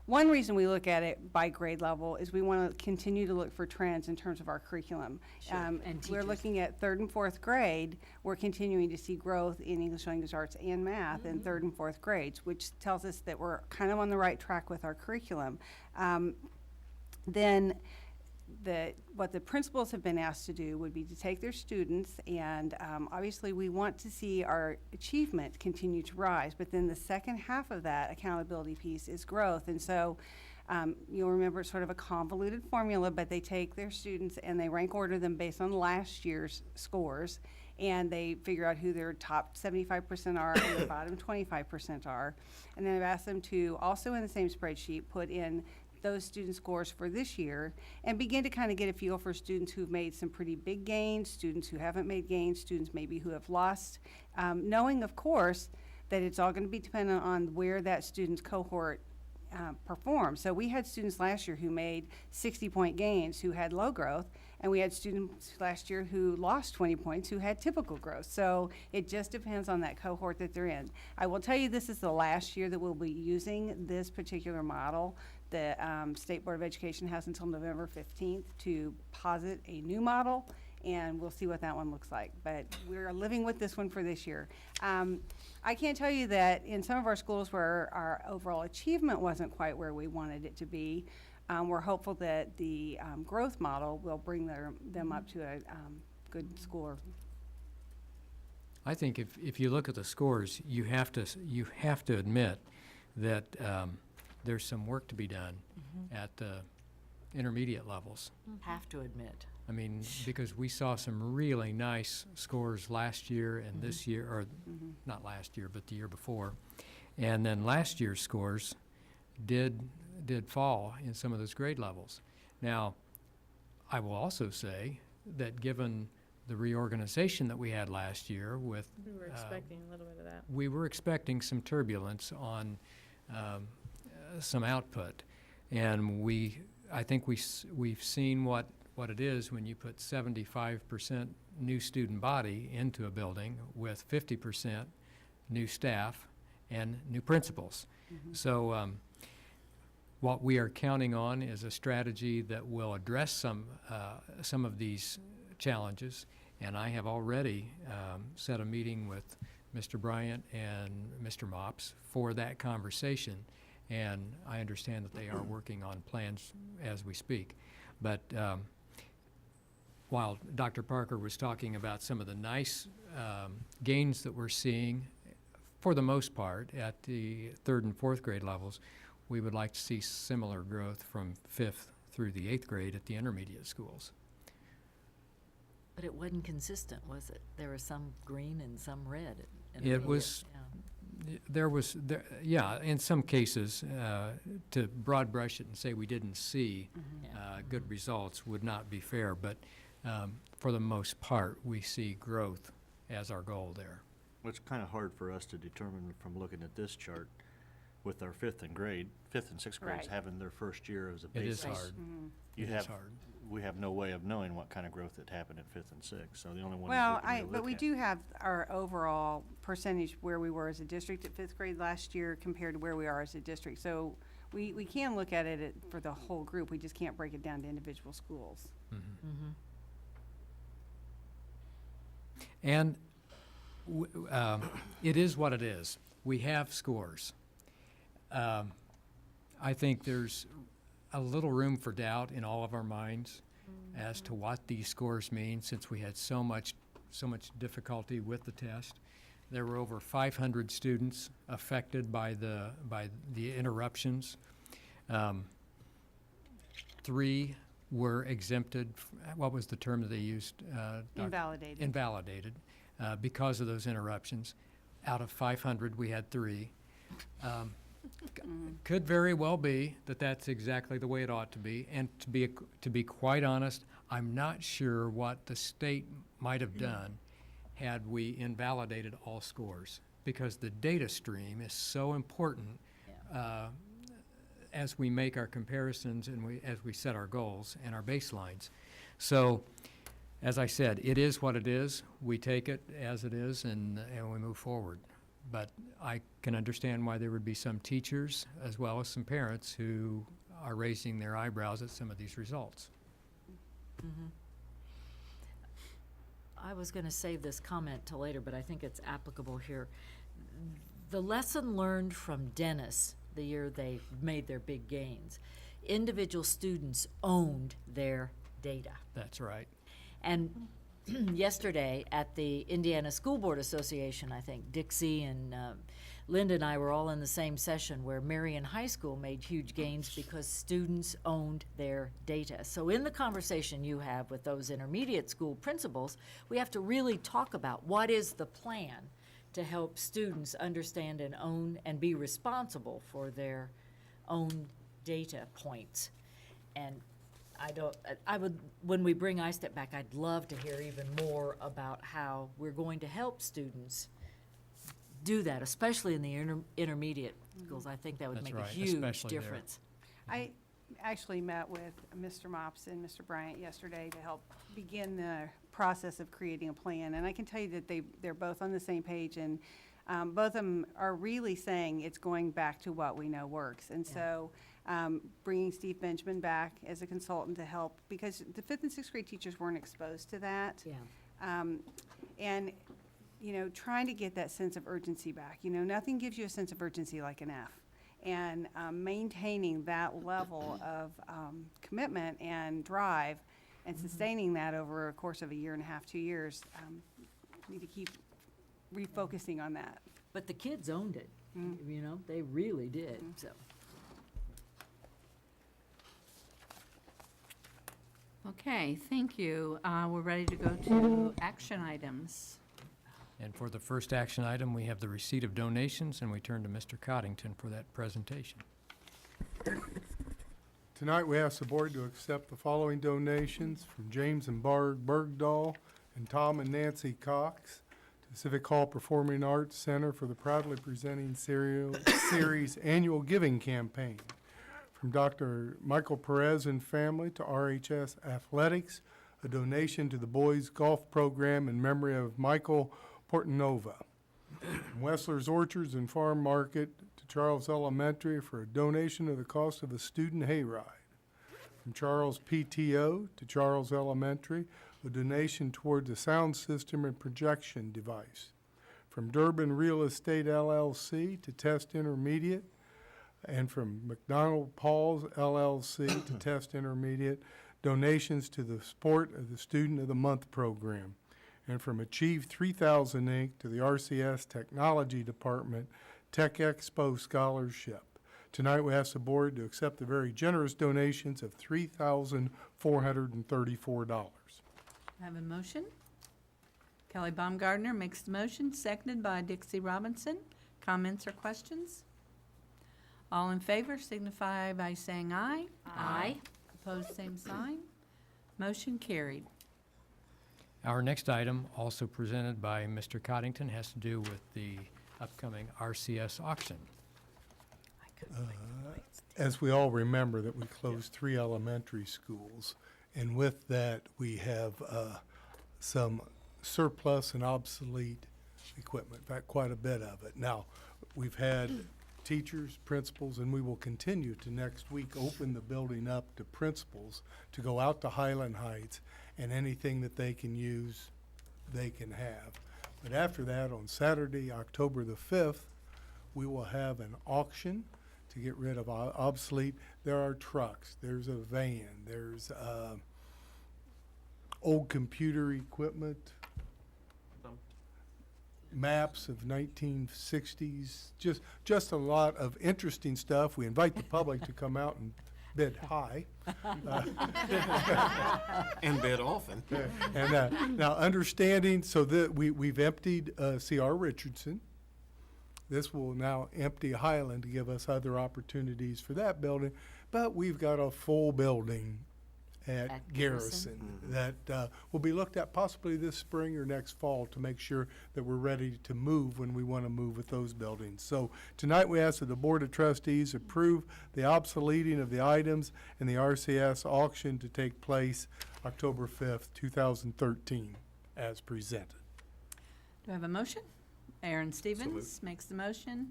S: One reason we look at it by grade level is we want to continue to look for trends in terms of our curriculum.
I: Sure, and
S: We're
I: teachers.
S: looking at third and fourth grade, we're continuing to see growth in English language arts and math in third and fourth grades, which tells us that we're kind of on the right track with our curriculum. Then what the principals have been asked to do would be to take their students, and obviously we want to see our achievement continue to rise, but then the second half of that accountability piece is growth. And so you'll remember it's sort of a convoluted formula, but they take their students and they rank order them based on last year's scores, and they figure out who their top 75% are and their bottom 25% are. And then I've asked them to also in the same spreadsheet put in those student scores for this year and begin to kind of get a feel for students who've made some pretty big gains, students who haven't made gains, students maybe who have lost, knowing of course that it's all going to be dependent on where that student's cohort performs. So we had students last year who made 60-point gains who had low growth, and we had students last year who lost 20 points who had typical growth. So it just depends on that cohort that they're in. I will tell you this is the last year that we'll be using this particular model. The State Board of Education has until November 15th to posit a new model, and we'll see what that one looks like. But we're living with this one for this year. I can tell you that in some of our schools where our overall achievement wasn't quite where we wanted it to be, we're hopeful that the growth model will bring them up to a good score.
D: I think if you look at the scores, you have to admit that there's some work to be done at the intermediate levels.
I: Have to admit.
D: I mean, because we saw some really nice scores last year and this year, or not last year, but the year before. And then last year's scores did fall in some of those grade levels. Now, I will also say that given the reorganization that we had last year with
R: We were expecting a little bit of that.
D: we were expecting some turbulence on some output, and I think we've seen what it is when you put 75% new student body into a building with 50% new staff and new principals. So what we are counting on is a strategy that will address some of these challenges, and I have already set a meeting with Mr. Bryant and Mr. Mops for that conversation, and I understand that they are working on plans as we speak. But while Dr. Parker was talking about some of the nice gains that we're seeing, for the most part, at the third and fourth grade levels, we would like to see similar growth from fifth through the eighth grade at the intermediate schools.
I: But it wasn't consistent, was it? There was some green and some red.
D: It was, yeah, in some cases, to broad brush it and say we didn't see good results would not be fair, but for the most part, we see growth as our goal there.
J: Well, it's kind of hard for us to determine from looking at this chart with our fifth and sixth grades
S: Right.
J: having their first year as a baseline.
D: It is hard.
J: You
D: It
J: have,
D: is hard.
J: we have no way of knowing what kind of growth had happened in fifth and sixth, so the only one
S: Well,
J: we can really
S: but
J: look
S: we
J: at.
S: do have our overall percentage where we were as a district at fifth grade last year compared to where we are as a district. So we can look at it for the whole group, we just can't break it down to individual schools.
D: And it is what it is. We have scores. I think there's a little room for doubt in all of our minds as to what these scores mean, since we had so much difficulty with the test. There were over 500 students affected by the interruptions. 3 were exempted, what was the term that they used?
S: Invalidated.
D: Invalidated, because of those interruptions. Out of 500, we had 3. Could very well be that that's exactly the way it ought to be. And to be quite honest, I'm not sure what the state might have done had we invalidated all scores, because the data stream is so important as we make our comparisons and as we set our goals and our baselines. So, as I said, it is what it is. We take it as it is, and we move forward. But I can understand why there would be some teachers as well as some parents who are raising their eyebrows at some of these results.
I: I was going to save this comment till later, but I think it's applicable here. The lesson learned from Dennis the year they made their big gains, individual students owned their data.
D: That's right.
I: And yesterday at the Indiana School Board Association, I think Dixie and Linda and I were all in the same session where Marion High School made huge gains because students owned their data. So in the conversation you have with those intermediate school principals, we have to really talk about what is the plan to help students understand and own and be responsible for their own data points. And when we bring iStep back, I'd love to hear even more about how we're going to help students do that, especially in the intermediate schools. I think that would
D: That's
I: make a
D: right,
I: huge
D: especially there.
I: difference.
S: I actually met with Mr. Mops and Mr. Bryant yesterday to help begin the process of creating a plan. And I can tell you that they're both on the same page, and both of them are really saying it's going back to what we know works. And so bringing Steve Benjamin back as a consultant to help, because the 5th and 6th grade teachers weren't exposed to that.
I: Yeah.
S: And, you know, trying to get that sense of urgency back. You know, nothing gives you a sense of urgency like an F. And maintaining that level of commitment and drive and sustaining that over a course of a year and a half, 2 years, need to keep refocusing on that.
I: But the kids owned it, you know, they really did, so.
A: Okay, thank you. We're ready to go to action items.
D: And for the first action item, we have the receipt of donations, and we turn to Mr. Coddington for that presentation.
H: Tonight, we ask the board to accept the following donations from James and Barb Bergdahl and Tom and Nancy Cox to the Civic Hall Performing Arts Center for the proudly presenting series annual giving campaign. From Dr. Michael Perez and family to RHS Athletics, a donation to the boys golf program in memory of Michael Portanova. From Wessler's Orchards and Farm Market to Charles Elementary for a donation of the cost of a student hayride. From Charles PTO to Charles Elementary, a donation towards a sound system and projection device. From Durbin Real Estate LLC to Test Intermediate, and from McDonald Paul's LLC to Test Intermediate, donations to the support of the Student of the Month program. And from Achieve 3000 Inc. to the RCS Technology Department Tech Expo Scholarship. Tonight we ask the board to accept the very generous donations of $3,434.
A: I have a motion. Kelly Baumgardner makes the motion, seconded by Dixie Robinson. Comments or questions? All in favor signify by saying aye.
I: Aye.
A: Opposed, same sign. Motion carried.
D: Our next item, also presented by Mr. Coddington, has to do with the upcoming RCS auction.
H: As we all remember, that we closed 3 elementary schools, and with that, we have some surplus and obsolete equipment, in fact, quite a bit of it. Now, we've had teachers, principals, and we will continue to next week open the building up to principals to go out to Highland Heights, and anything that they can use, they can have. But after that, on Saturday, October the 5th, we will have an auction to get rid of obsolete. There are trucks, there's a van, there's old computer equipment, maps of 1960s, just a lot of interesting stuff. We invite the public to come out and bid high.
B: And bid often.
H: And now understanding, so that we've emptied C.R. Richardson. This will now empty Highland to give us other opportunities for that building, but we've got a full building at Garrison that will be looked at possibly this spring or next fall to make sure that we're ready to move when we want to move with those buildings. So tonight we ask that the Board of Trustees approve the obsoleting of the items in the RCS auction to take place October 5th, 2013, as presented.
A: Do I have a motion? Aaron Stevens makes the motion,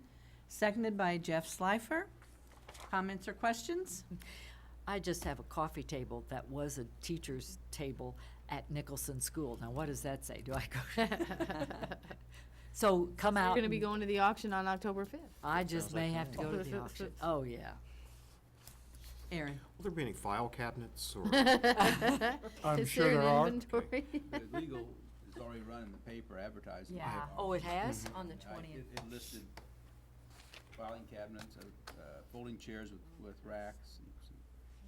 A: seconded by Jeff Slifer. Comments or questions?
I: I just have a coffee table that was a teacher's table at Nicholson School. Now, what does that say? Do I go? So come out.
R: You're gonna be
I: and-
R: going to the auction on October 5th.
I: I just may have to go to the auction. Oh, yeah.
A: Aaron?
B: Will there be any file cabinets or?
H: I'm
R: Is
H: sure
R: there
H: there
R: an
H: are.
R: inventory?
T: The legal is already running the paper advertising.
I: Yeah. Oh, it has?
Q: On the
T: Right,
Q: 20th.
T: It listed filing cabinets, folding chairs with racks, and some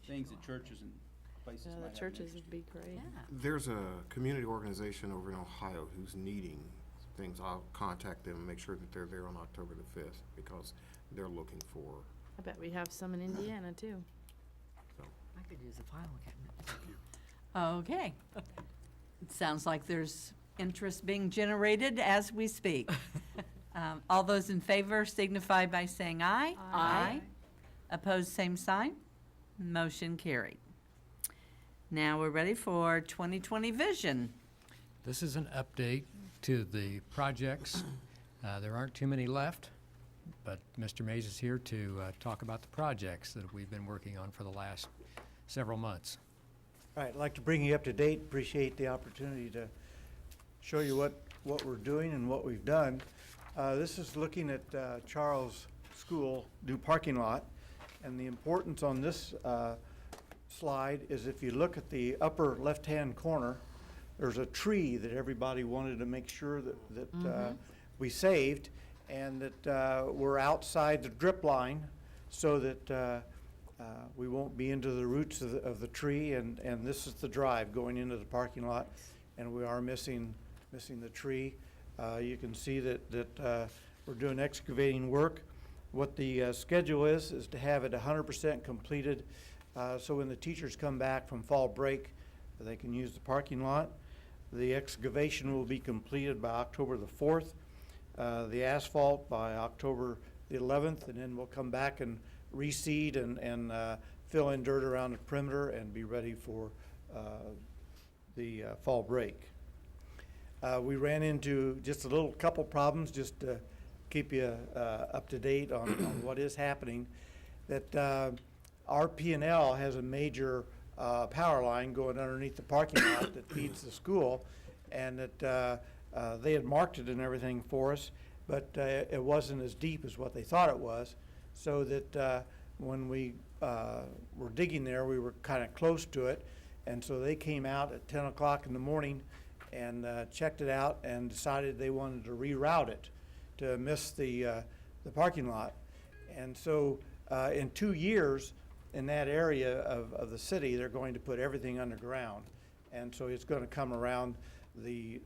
T: things that churches and places
R: Yeah,
T: might
R: the
T: have
R: churches
T: interest
R: would be great.
I: Yeah.
B: There's a community organization over in Ohio who's needing things. I'll contact them and make sure that they're there on October the 5th because they're looking for,
R: I bet we have some in Indiana too.
I: I could use a filing cabinet.
A: Okay. It sounds like there's interest being generated as we speak. All those in favor signify by saying aye.
I: Aye.
A: Opposed, same sign. Motion carried. Now we're ready for 2020 vision.
D: This is an update to the projects. There aren't too many left, but Mr. Mays is here to talk about the projects that we've been working on for the last several months.
U: All right, I'd like to bring you up to date. Appreciate the opportunity to show you what we're doing and what we've done. This is looking at Charles School new parking lot. And the importance on this slide is if you look at the upper left-hand corner, there's a tree that everybody wanted to make sure that we saved, and that we're outside the drip line so that we won't be into the roots of the tree, and this is the drive going into the parking lot, and we are missing the tree. You can see that we're doing excavating work. What the schedule is to have it 100% completed, so when the teachers come back from fall break, they can use the parking lot. The excavation will be completed by October the 4th, the asphalt by October the 11th, and then we'll come back and reseed and fill in dirt around the perimeter and be ready for the fall break. We ran into just a little couple problems just to keep you up to date on what is happening. That our P&L has a major power line going underneath the parking lot that feeds the school, and that they had marked it and everything for us, but it wasn't as deep as what they thought it was, so that when we were digging there, we were kind of close to it, and so they came out at 10 o'clock in the morning and checked it out and decided they wanted to reroute it to miss the parking lot. And so in 2 years in that area of the city, they're going to put everything underground. And so it's going to come around the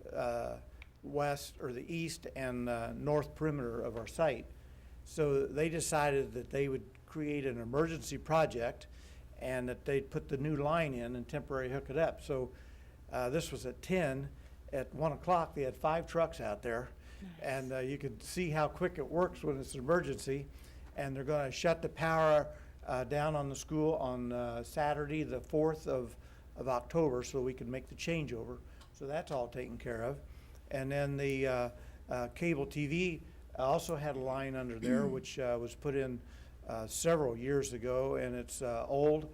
U: west or the east and north perimeter of our site. So they decided that they would create an emergency project and that they'd put the new line in and temporarily hook it up. So this was at 10. At 1 o'clock, they had 5 trucks out there. And you could see how quick it works when it's an emergency. And they're going to shut the power down on the school on Saturday, the 4th of October, so we can make the changeover. So that's all taken care of. And then the cable TV also had a line under there, which was put in several years ago, and it's old.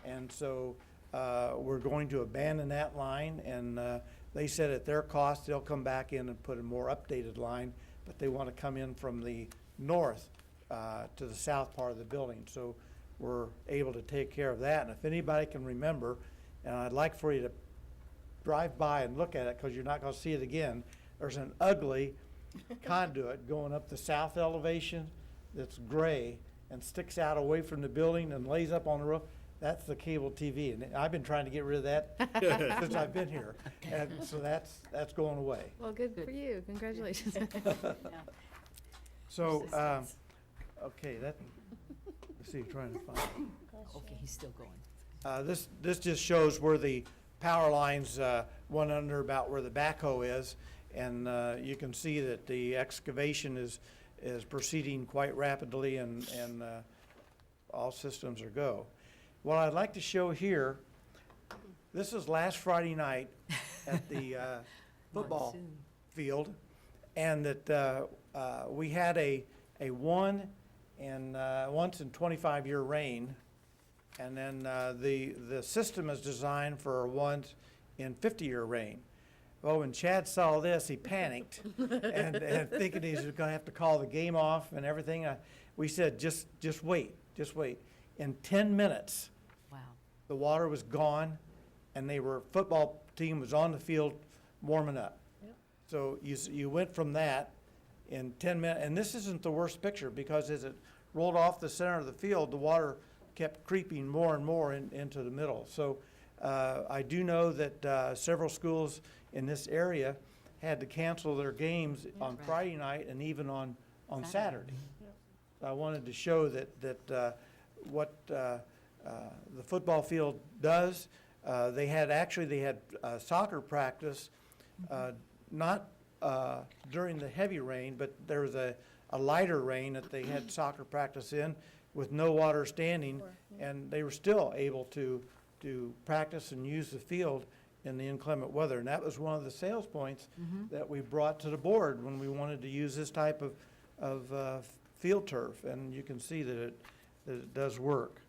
U: And so we're going to abandon that line, and they said at their cost, they'll come back in and put a more updated line, but they want to come in from the north to the south part of the building. So we're able to take care of that. And if anybody can remember, and I'd like for you to drive by and look at it because you're not going to see it again, there's an ugly conduit going up the south elevation that's gray and sticks out away from the building and lays up on the roof. That's the cable TV, and I've been trying to get rid of that since I've been here. And so that's going away.
R: Well, good for you. Congratulations.
U: So, okay, let's see, trying to find it.
I: Okay, he's still going.
U: This just shows where the power lines went under, about where the backhoe is, and you can see that the excavation is proceeding quite rapidly, and all systems are go. What I'd like to show here, this is last Friday night at the football field, and that we had a once in 25-year rain, and then the system is designed for a once in 50-year rain. Well, when Chad saw this, he panicked, and thinking he was going to have to call the game off and everything. We said, just wait. In 10 minutes,
I: Wow.
U: the water was gone, and football team was on the field warming up.
C: Yep.
U: So you went from that in 10 minutes, and this isn't the worst picture, because as it rolled off the center of the field, the water kept creeping more and more into the middle. So I do know that several schools in this area had to cancel their games on Friday night and even on Saturday. I wanted to show that what the football field does. They had soccer practice, not during the heavy rain, but there was a lighter rain that they had soccer practice in with no water standing, and they were still able to practice and use the field in the inclement weather. And that was one of the sales points that we brought to the board when we wanted to use this type of field turf, and you can see that it does work.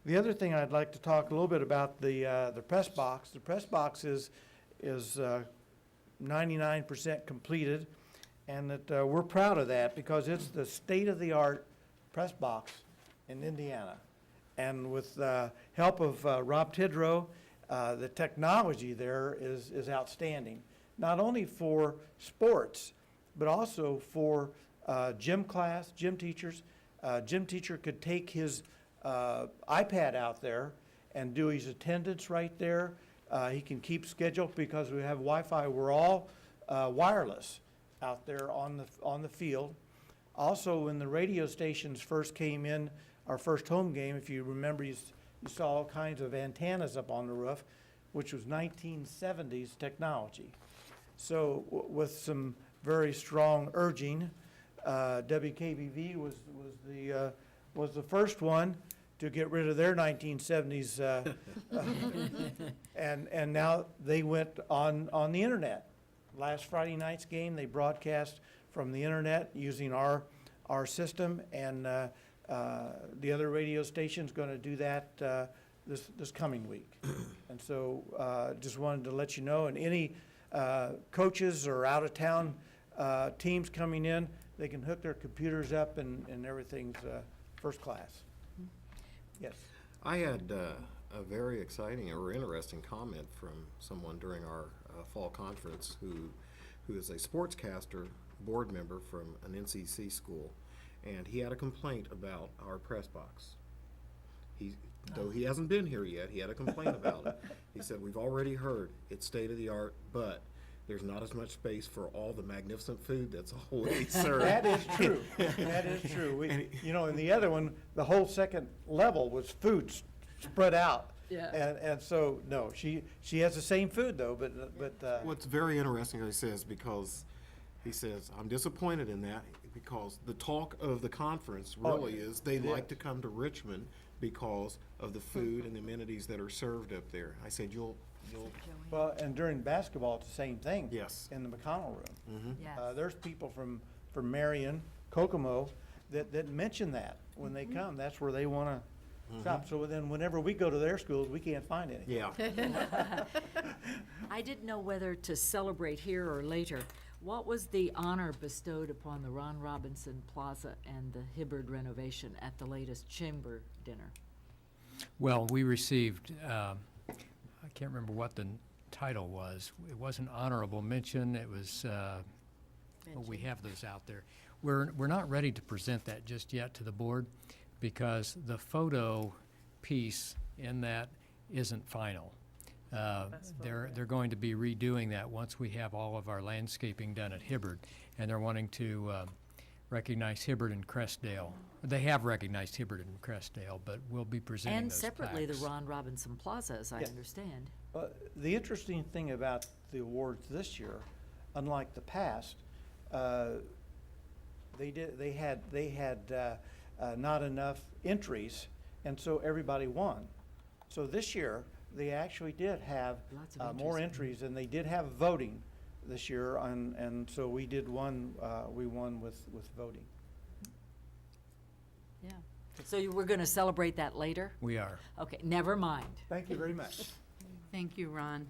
U: The other thing I'd like to talk a little bit about the press box. The press box is 99% completed, and that we're proud of that because it's the state-of-the-art press box in Indiana. And with the help of Rob Tidrow, the technology there is outstanding, not only for sports, but also for gym teachers. Gym teacher could take his iPad out there and do his attendance right there. He can keep schedule because we have Wi-Fi. We're all wireless out there on the field. Also, when the radio stations first came in, our first home game, if you remember, you saw all kinds of antennas up on the roof, which was 1970s technology. So with some very strong urging, WKBV was the first one to get rid of their 1970s, and now they went on the internet. Last Friday night's game, they broadcast from the internet using our system, and the other radio station's going to do that this coming week. And so just wanted to let you know, and any coaches or out-of-town teams coming in, they can hook their computers up, and everything's first class. Yes.
B: I had a very exciting or interesting comment from someone during our fall conference who is a sportscaster board member from an NCC school, and he had a complaint about our press box. Though he hasn't been here yet, he had a complaint about it. He said, "We've already heard it's state of the art, but there's not as much space for all the magnificent food that's always served."
U: That is true. That is true. In the other one, the whole second level was food spread out.
A: Yeah.
U: And so, no, she has the same food though, but
B: What's very interesting, he says, because he says, "I'm disappointed in that because the talk of the conference really is they like to come to Richmond because of the food and the amenities that are served up there." I said, you'll
U: Well, and during basketball, it's the same thing.
B: Yes.
U: In the McConnell room.
I: Yes.
U: There's people from Marion, Kokomo, that mention that when they come. That's where they want to stop. So then whenever we go to their schools, we can't find anything.
B: Yeah.
I: I didn't know whether to celebrate here or later. What was the honor bestowed upon the Ron Robinson Plaza and the Hibbard renovation at the latest chamber dinner?
D: Well, we received, I can't remember what the title was. It was an honorable mention. It was, well, we have those out there. We're not ready to present that just yet to the board because the photo piece in that isn't final. They're going to be redoing that once we have all of our landscaping done at Hibbard, and they're wanting to recognize Hibbard and Crestdale. They have recognized Hibbard and Crestdale, but we'll be presenting
I: And
D: those
I: separately, the
D: plaques.
I: Ron Robinson Plaza, as I
U: Yeah.
I: understand.
U: The interesting thing about the awards this year, unlike the past, they had not enough entries, and so everybody won. So this year, they actually did have
I: Lots of
U: more
I: entries.
U: entries, and they did have voting this year, and so we won with voting.
I: Yeah. So we're going to celebrate that later?
D: We are.
I: Okay, never mind.
U: Thank you very much.
A: Thank you, Ron.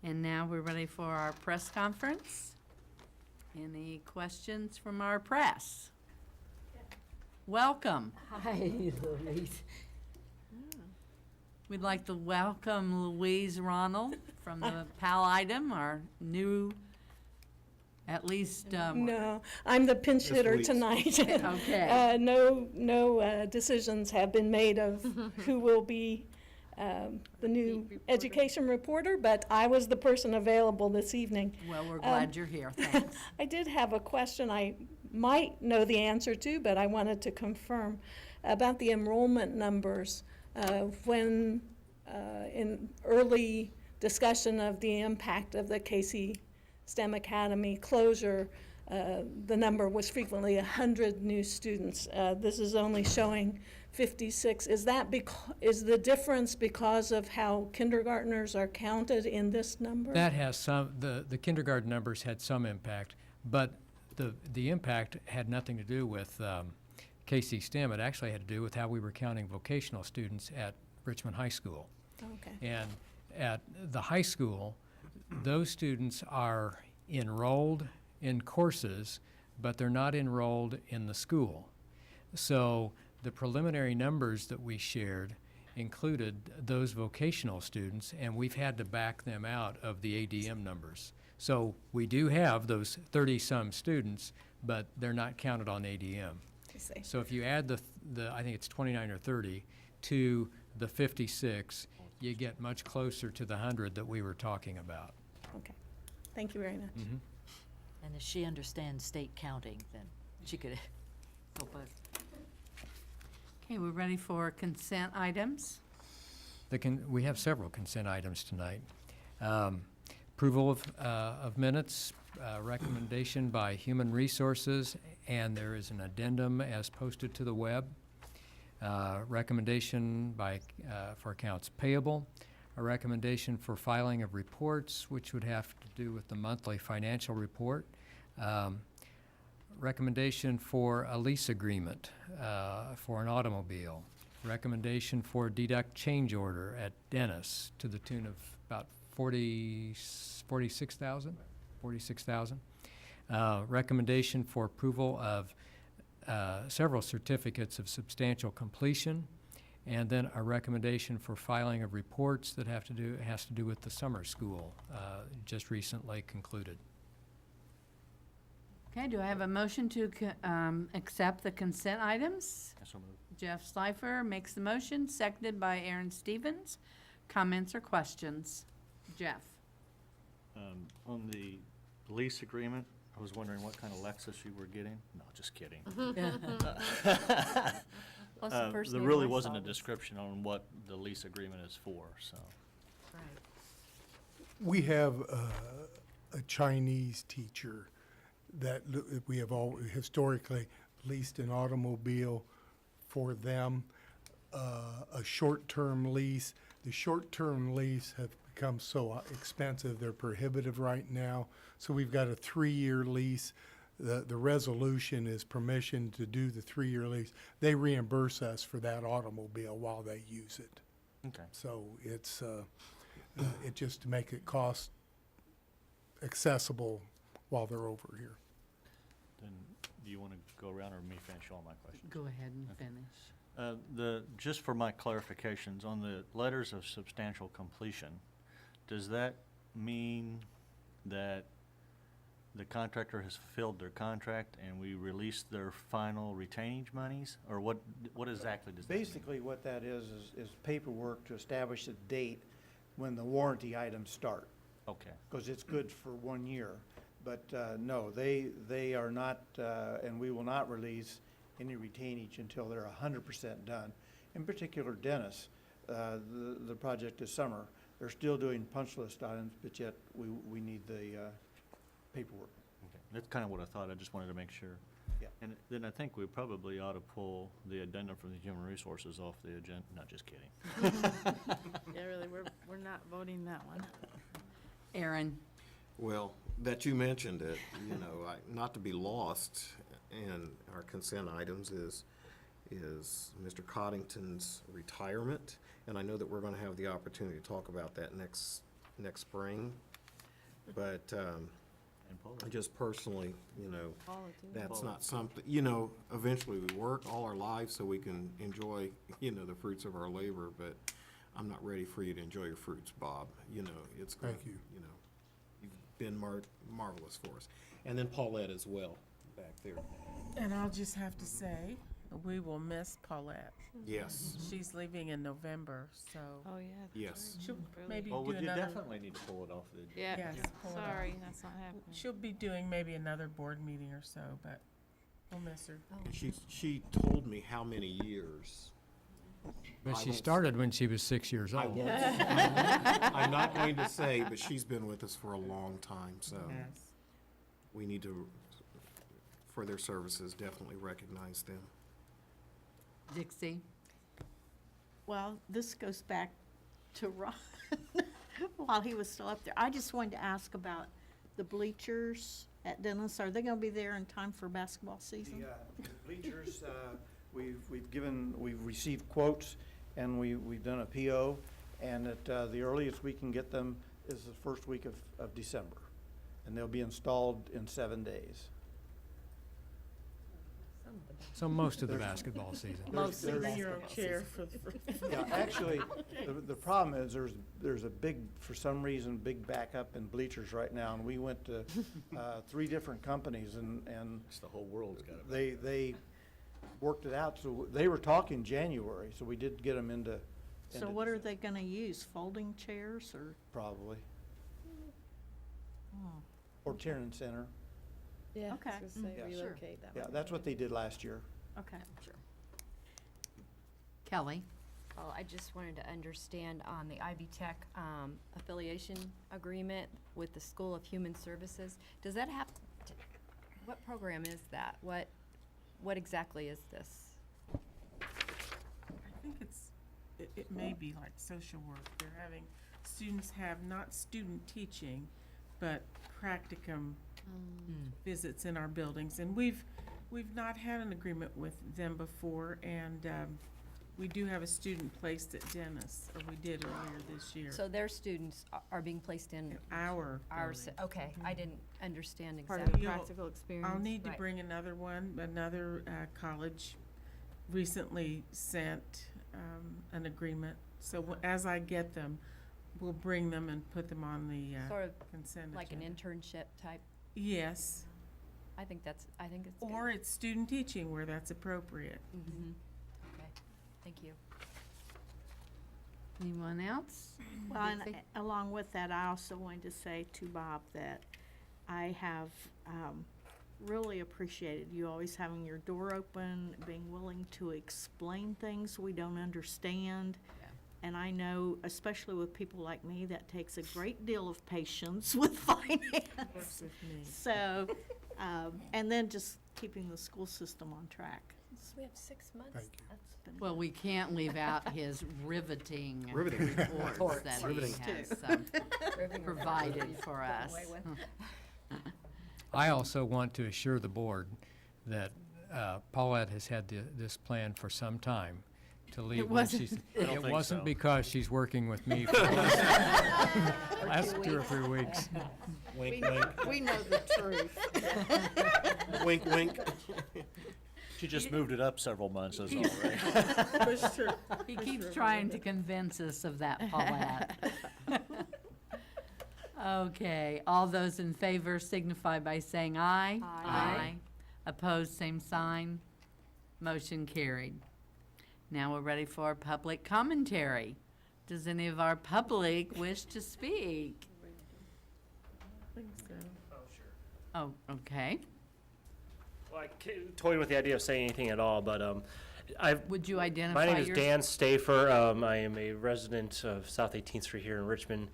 A: And now we're ready for our press conference. Any questions from our press? Welcome.
I: Hi, Louise.
A: We'd like to welcome Louise Ronald from the PAL item, our new, at least.
K: No, I'm the pinch
A: Just
K: hitter
A: Louise.
K: tonight.
A: Okay.
K: No decisions have been made of who will be the new education reporter, but I was the person available this evening.
A: Well, we're glad you're here. Thanks.
K: I did have a question I might know the answer to, but I wanted to confirm about the enrollment numbers. When in early discussion of the impact of the Casey STEM Academy closure, the number was frequently 100 new students. This is only showing 56. Is the difference because of how kindergartners are counted in this number?
D: That has some, the kindergarten numbers had some impact, but the impact had nothing to do with KC STEM. It actually had to do with how we were counting vocational students at Richmond High School.
K: Okay.
D: And at the high school, those students are enrolled in courses, but they're not enrolled in the school. So the preliminary numbers that we shared included those vocational students, and we've had to back them out of the ADM numbers. So we do have those 30-some students, but they're not counted on ADM.
K: I see.
D: So if you add the I think it's 29 or 30 to the 56, you get much closer to the 100 that we were talking about.
K: Okay. Thank you very much.
D: Mhm.
I: And if she understands state counting, then she could help us.
A: Okay, we're ready for consent items.
D: We have several consent items tonight. Approval of minutes, recommendation by Human Resources, and there is an addendum as posted to the web. Recommendation for accounts payable, a recommendation for filing of reports, which would have to do with the monthly financial report. Recommendation for a lease agreement for an automobile. Recommendation for deduct change order at Dennis to the tune of about $46,000. Recommendation for approval of several certificates of substantial completion, and then a recommendation for filing of reports that has to do with the summer school just recently concluded.
A: Okay, do I have a motion to accept the consent items?
J: So moved.
A: Jeff Schleifer makes the motion, seconded by Aaron Stevens. Comments or questions? Jeff?
J: On the lease agreement, I was wondering what kind of Lexus you were getting. No, just kidding. There really wasn't a description on what the lease agreement is for, so.
I: Right.
H: We have a Chinese teacher that we have all historically leased an automobile for them, a short-term lease. The short-term lease have become so expensive, they're prohibitive right now. So we've got a 3-year lease. The resolution is permission to do the 3-year lease. They reimburse us for that automobile while they use it.
J: Okay.
H: So it's, it just to make it cost accessible while they're over here.
J: Then, do you want to go around or me finish all my questions?
A: Go ahead and finish.
J: Just for my clarifications, on the letters of substantial completion, does that mean that the contractor has fulfilled their contract and we release their final retainage monies? Or what exactly does that mean?
U: Basically, what that is paperwork to establish a date when the warranty items start.
J: Okay.
U: Because it's good for 1 year. But no, they are not, and we will not release any retainage until they're 100% done. In particular, Dennis, the project this summer, they're still doing punch list items, but yet we need the paperwork.
J: Okay. That's kind of what I thought. I just wanted to make sure.
U: Yeah.
J: And then I think we probably ought to pull the addendum from the human resources off the agenda. Not just kidding.
R: Yeah, really, we're not voting that one.
A: Aaron?
B: Well, that you mentioned it, you know, not to be lost in our consent items is Mr. Coddington's retirement. And I know that we're going to have the opportunity to talk about that next spring. But just personally, you know, that's not something, you know, eventually we work all our lives so we can enjoy, you know, the fruits of our labor. But I'm not ready for you to enjoy your fruits, Bob. You know, it's going,
H: Thank you.
B: You know, you've been marvelous for us. And then Paulette as well, back there.
M: And I'll just have to say, we will miss Paulette.
B: Yes.
M: She's leaving in November, so.
R: Oh, yeah.
B: Yes.
M: She'll maybe
J: Well,
M: do
J: you
M: another.
J: definitely need to pull it off the agenda.
R: Yeah,
M: Yes, pull it off.
R: sorry, that's not happening.
M: She'll be doing maybe another board meeting or so, but we'll miss her.
B: And she told me how many years.
D: But
B: I
D: she
B: won't-
D: started when she was 6 years
B: I
D: old.
B: won't, I'm not going to say, but she's been with us for a long time, so
M: Yes.
B: we need to, for their services, definitely recognize them.
A: Dixie?
C: Well, this goes back to Ron, while he was still up there. I just wanted to ask about the bleachers at Dennis. Are they gonna be there in time for basketball season?
U: The bleachers, we've received quotes, and we've done a PO, and at the earliest we can get them is the first week of December, and they'll be installed in 7 days.
D: So most of the basketball season.
C: Most of the
M: Superhero chair for
U: Yeah, actually, the problem is there's a big, for some reason, big backup in bleachers right now, and we went to 3 different companies, and
J: It's the whole world's got it.
U: they worked it out, so they were talking January, so we did get them into.
C: So what are they gonna use, folding chairs or?
U: Probably,
C: Oh,
U: or Tiernan Center.
R: Yeah,
C: Okay.
R: I was gonna say
U: Yeah.
C: Sure.
R: relocate that
U: Yeah,
R: one.
U: that's what they did last year.
C: okay.
A: Kelly?
Q: Well, I just wanted to understand on the Ivy Tech affiliation agreement with the School of Human Services. Does that have, what program is that? What exactly is this?
M: I think it may be like social work. They're having, students have not student teaching, but practicum visits in our buildings. And we've not had an agreement with them before, and we do have a student placed at Dennis, or we did earlier this year.
Q: So their students are being placed in
M: Our
Q: ours?
M: building.
Q: Okay, I didn't understand
R: Part
Q: exactly.
R: of the practical experience.
M: I'll need to
Q: Right.
M: bring another one. Another college recently sent an agreement. So as I get them, we'll bring them and put them on the
Q: Sort of
M: consent
Q: like an
M: agenda.
Q: internship type?
M: Yes,
Q: I think it's good.
M: or it's student teaching where that's appropriate.
Q: Mhm. Okay, thank you.
A: Anyone else?
C: Well, and along with that, I also wanted to say to Bob that I have really appreciated you always having your door open, being willing to explain things we don't understand.
A: Yeah.
C: And I know, especially with people like me, that takes a great deal of patience with finance.
M: Works with me.
C: So, and then just keeping the school system on track.
G: So we have 6 months.
H: Thank you.
G: That's been
A: Well, we can't leave out his riveting
B: Riveting.
A: reports that he
B: Riveting.
A: has provided for us.
D: I also want to assure the board that Paulette has had this plan for some time to leave.
E: It
D: when
E: wasn't-
D: she's-
J: I don't
D: It
J: think
D: wasn't
J: so.
D: because she's working with me for the last 2 or 3 weeks.
B: Wink, wink,
C: We know the truth.
B: wink, wink.
J: She just moved it up several months, that's all right.
C: That's true.
A: He keeps trying to convince us of that, Paulette. Okay, all those in favor signify by saying aye.
Q: Aye.
A: Opposed, same sign. Motion carried. Now we're ready for public commentary. Does any of our public wish to speak?
M: I think so.
A: Oh, okay.
L: Well, I toyed with the idea of saying anything at all, but
A: Would you identify
L: my name is
A: your-
L: Dan Stafer. I am a resident of South 18th Street here in Richmond.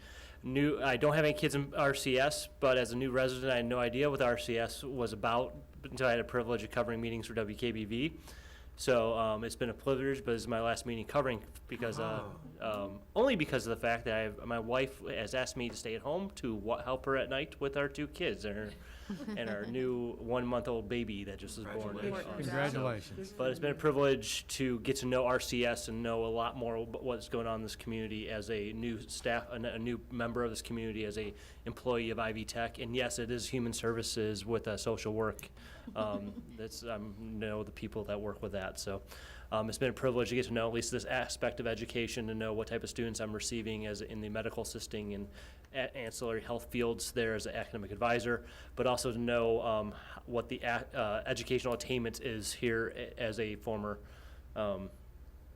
L: I don't have any kids in RCS, but as a new resident, I had no idea what the RCS was about until I had a privilege of covering meetings for WKBV. So it's been a privilege, but this is my last meeting covering because only because of the fact that my wife has asked me to stay at home to help her at night with our 2 kids and our new 1-month-old baby that just was born.
D: Congratulations.
L: But it's been a privilege to get to know RCS and know a lot more about what's going on in this community as a new staff, a new member of this community, as a employee of Ivy Tech. And yes, it is human services with social work. That's know the people that work with that. So it's been a privilege to get to know at least this aspect of education, to know what type of students I'm receiving as in the medical assisting and ancillary health fields there as an academic advisor, but also to know what the educational attainment is here as a former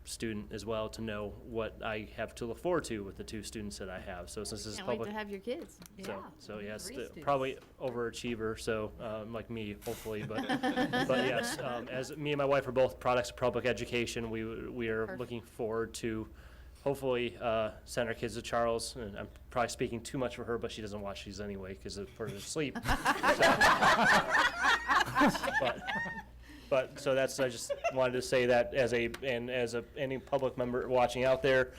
L: student as well, to know what I have to look forward to with the 2 students that I have. So since this is
Q: Can't wait
L: public.
Q: to have your kids.
L: So yes,
A: 3 students.
L: probably overachiever, so like me, hopefully, but yes, as me and my wife are both products of public education, we are
Q: Perfect.
L: looking forward to hopefully send our kids to Charles. And I'm probably speaking too much for her, but she doesn't watch these anyway because for her to sleep. But so that's, I just wanted to say that as any public member watching out there,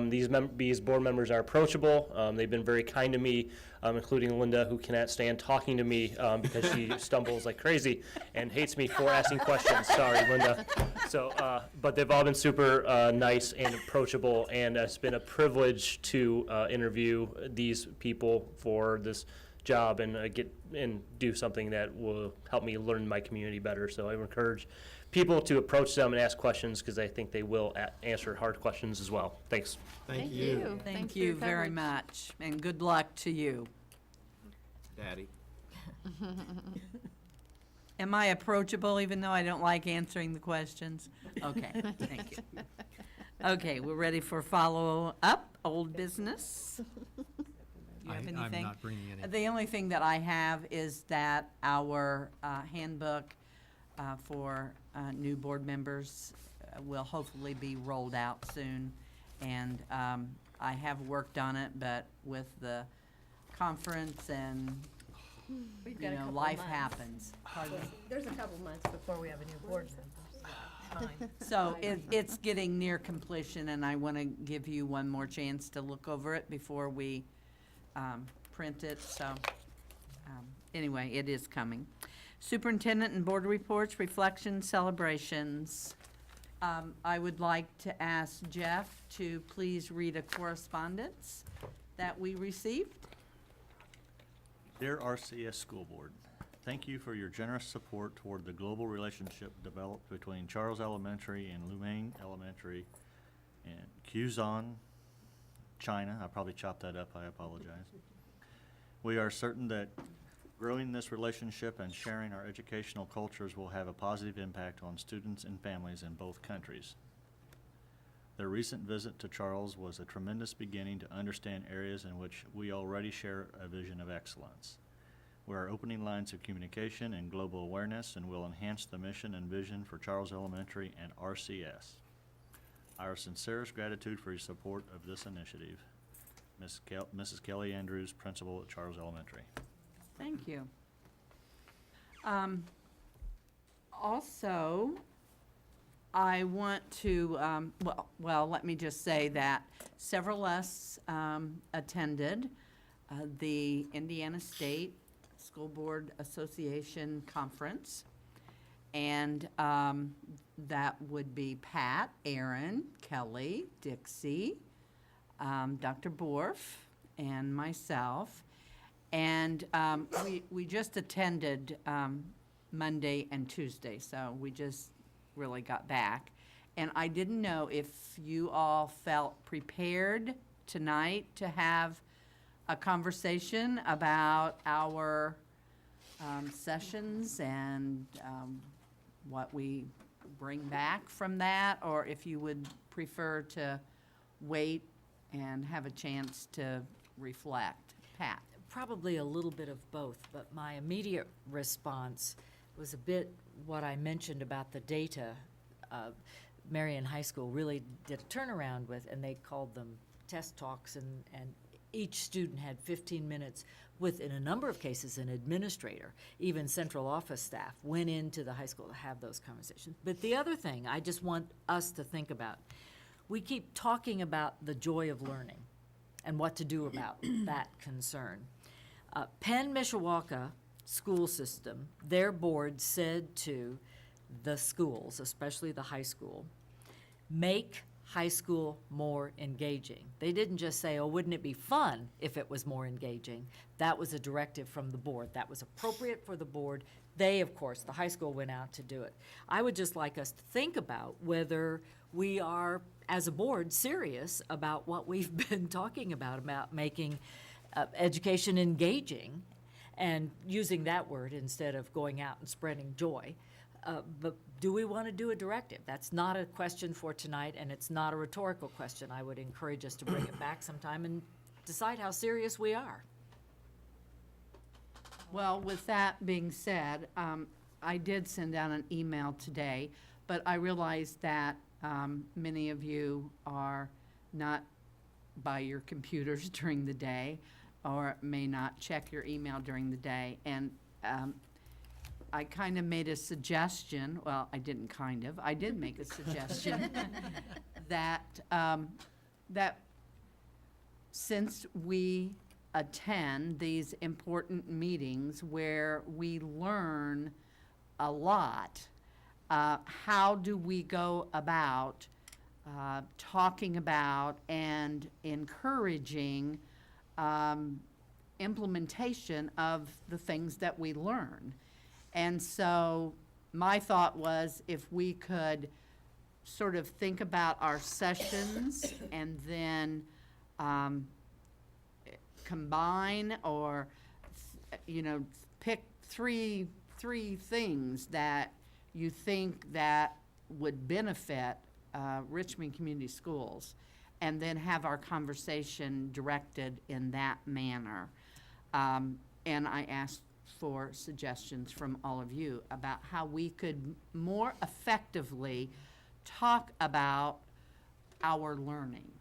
L: these board members are approachable. They've been very kind to me, including Linda, who cannot stand talking to me because she stumbles like crazy and hates me for asking questions. Sorry, Linda. So, but they've all been super nice and approachable, and it's been a privilege to interview these people for this job and do something that will help me learn my community better. So I would encourage people to approach them and ask questions because I think they will answer hard questions as well. Thanks.
A: Thank you. Thank you very much, and good luck to you.
B: Daddy.
A: Am I approachable even though I don't like answering the questions? Okay, thank you. Okay, we're ready for follow-up, old business. Do you have anything?
D: I'm not bringing any.
A: The only thing that I have is that our handbook for new board members will hopefully be rolled out soon. And I have worked on it, but with the conference and,
Q: We've
A: you
Q: got a
A: know,
Q: couple
A: life
Q: months.
A: happens. Pardon?
Q: There's a couple months before we have a new board member.
A: So it's getting near completion, and I want to give you one more chance to look over it before we print it. So anyway, it is coming. Superintendent and board reports, reflections, celebrations. I would like to ask Jeff to please read a correspondence that we received.
J: Dear RCS School Board, thank you for your generous support toward the global relationship developed between Charles Elementary and Lumaine Elementary and Quzon, China. I probably chopped that up, I apologize. We are certain that growing this relationship and sharing our educational cultures will have a positive impact on students and families in both countries. Their recent visit to Charles was a tremendous beginning to understand areas in which we already share a vision of excellence. We are opening lines of communication and global awareness and will enhance the mission and vision for Charles Elementary and RCS. Our sincerest gratitude for your support of this initiative. Mrs. Kelly Andrews, Principal at Charles Elementary.
A: Thank you. Also, I want to, let me just say that several of us attended the Indiana State School Board Association Conference. And that would be Pat, Aaron, Kelly, Dixie, Dr. Borf, and myself. And we just attended Monday and Tuesday, so we just really got back. And I didn't know if you all felt prepared tonight to have a conversation about our sessions and what we bring back from that, or if you would prefer to wait and have a chance to reflect. Pat?
I: Probably a little bit of both, but my immediate response was a bit what I mentioned about the data. Marion High School really did a turnaround with, and they called them test talks, and each student had 15 minutes with, in a number of cases, an administrator. Even central office staff went into the high school to have those conversations. But the other thing I just want us to think about, we keep talking about the joy of learning and what to do about that concern. Penn Mishawaka school system, their board said to the schools, especially the high school, make high school more engaging. They didn't just say, oh, wouldn't it be fun if it was more engaging? That was a directive from the board. That was appropriate for the board. They, of course, the high school went out to do it. I would just like us to think about whether we are, as a board, serious about what we've been talking about making education engaging, and using that word instead of going out and spreading joy. But do we want to do a directive? That's not a question for tonight, and it's not a rhetorical question. I would encourage us to bring it back sometime and decide how serious we are.
A: Well, with that being said, I did send out an email today, but I realize that many of you are not by your computers during the day, or may not check your email during the day. And I kind of made a suggestion, well, I didn't kind of, I did make a suggestion that, that since we attend these important meetings where we learn a lot, how do we go about talking about and encouraging implementation of the things that we learn? And so my thought was, if we could sort of think about our sessions and then combine, or pick three things that you think that would benefit Richmond Community Schools, and then have our conversation directed in that manner. And I asked for suggestions from all of you about how we could more effectively talk about our learning,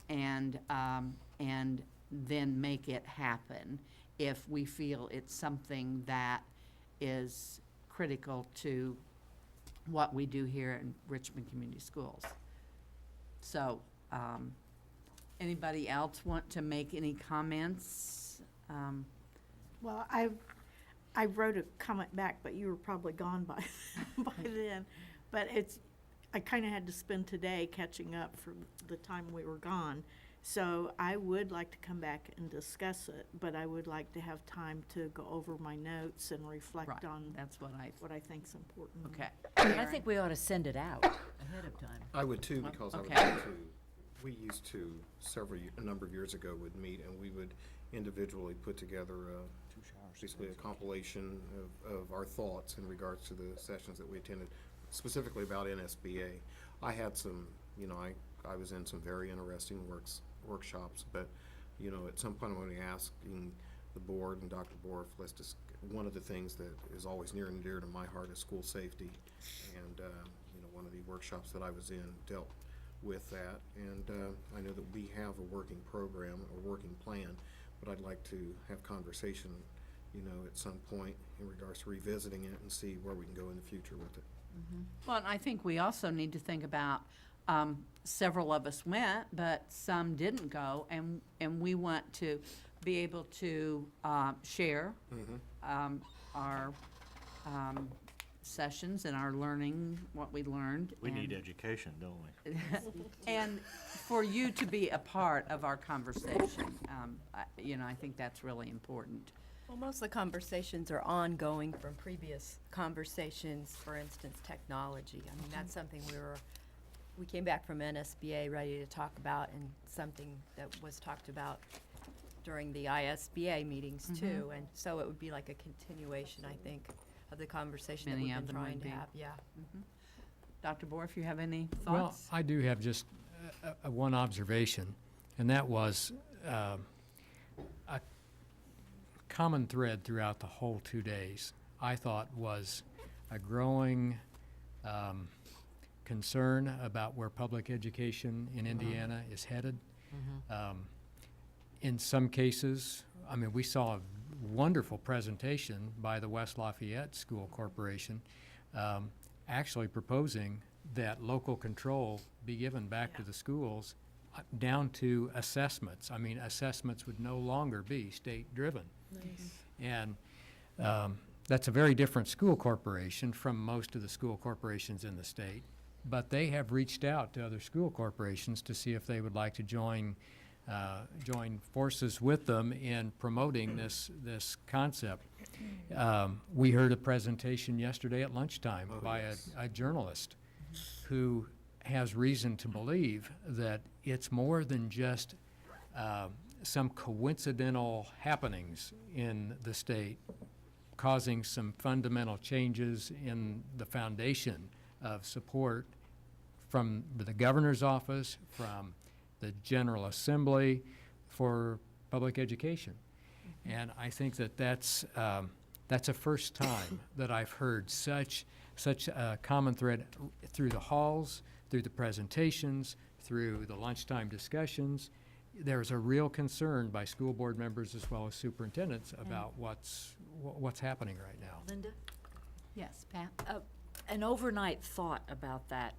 A: and then make it happen if we feel it's something that is critical to what we do here in Richmond Community Schools. So, anybody else want to make any comments?
C: Well, I wrote a comment back, but you were probably gone by then. But I kind of had to spend today catching up for the time we were gone. So I would like to come back and discuss it, but I would like to have time to go over my notes and reflect
A: Right,
C: on
A: that's what I
C: think is important.
A: Okay.
I: I think we ought to send it out ahead of time.
B: I would too, because I would
A: Okay.
B: like to, we used to, a number of years ago, would meet and we would individually put together basically a compilation of our thoughts in regards to the sessions that we attended, specifically about NSBA. I had some, I was in some very interesting workshops, but, at some point I'm going to be asking the board and Dr. Borf, one of the things that is always near and dear to my heart is school safety. And, one of the workshops that I was in dealt with that. And I know that we have a working program, a working plan, but I'd like to have conversation, at some point in regards to revisiting it and see where we can go in the future with it.
A: Well, and I think we also need to think about, several of us went, but some didn't go, and we want to be able to share our sessions and our learning, what we learned.
J: We need
A: and-
J: education, don't we?
A: And for you to be a part of our conversation. I think that's really important.
Q: Well, most of the conversations are ongoing from previous conversations, for instance, technology. I mean, that's something we came back from NSBA ready to talk about, and something that was talked about during the ISBA meetings too. And so it would be like a continuation, I think, of the conversation that
A: Many
Q: we've
A: of
Q: been
A: them would
Q: trying to
A: be.
Q: have, yeah.
A: Dr. Bohr, if you have any
D: Well,
A: thoughts?
D: I do have just one observation, and that was a common thread throughout the whole 2 days, I thought, was a growing concern about where public education in Indiana is headed. In some cases, I mean, we saw a wonderful presentation by the West Lafayette School Corporation, actually proposing that local control be given back to the schools down to assessments. I mean, assessments would no longer be state-driven. And that's a very different school corporation from most of the school corporations in the state. But they have reached out to other school corporations to see if they would like to join forces with them in promoting this concept. We heard a presentation yesterday at lunchtime by a journalist who has reason to believe that it's more than just some coincidental happenings in the state causing some fundamental changes in the foundation of support from the governor's office, from the General Assembly for public education. And I think that that's a first time that I've heard such a common thread through the halls, through the presentations, through the lunchtime discussions. There's a real concern by school board members as well as superintendents about what's happening right now.
I: Linda?
A: Yes, Pat?
I: An overnight thought about that,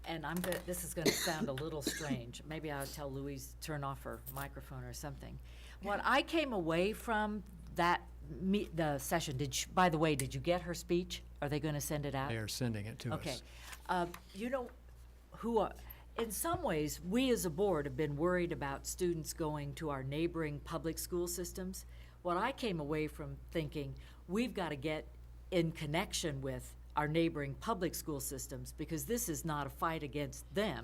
I: and this is gonna sound a little strange. Maybe I'll tell Louise to turn off her microphone or something. What I came away from the session, by the way, did you get her speech? Are they gonna send it out?
D: They are sending it to us.
I: Okay. In some ways, we as a board have been worried about students going to our neighboring public school systems. What I came away from thinking, we've got to get in connection with our neighboring public school systems, because this is not a fight against them.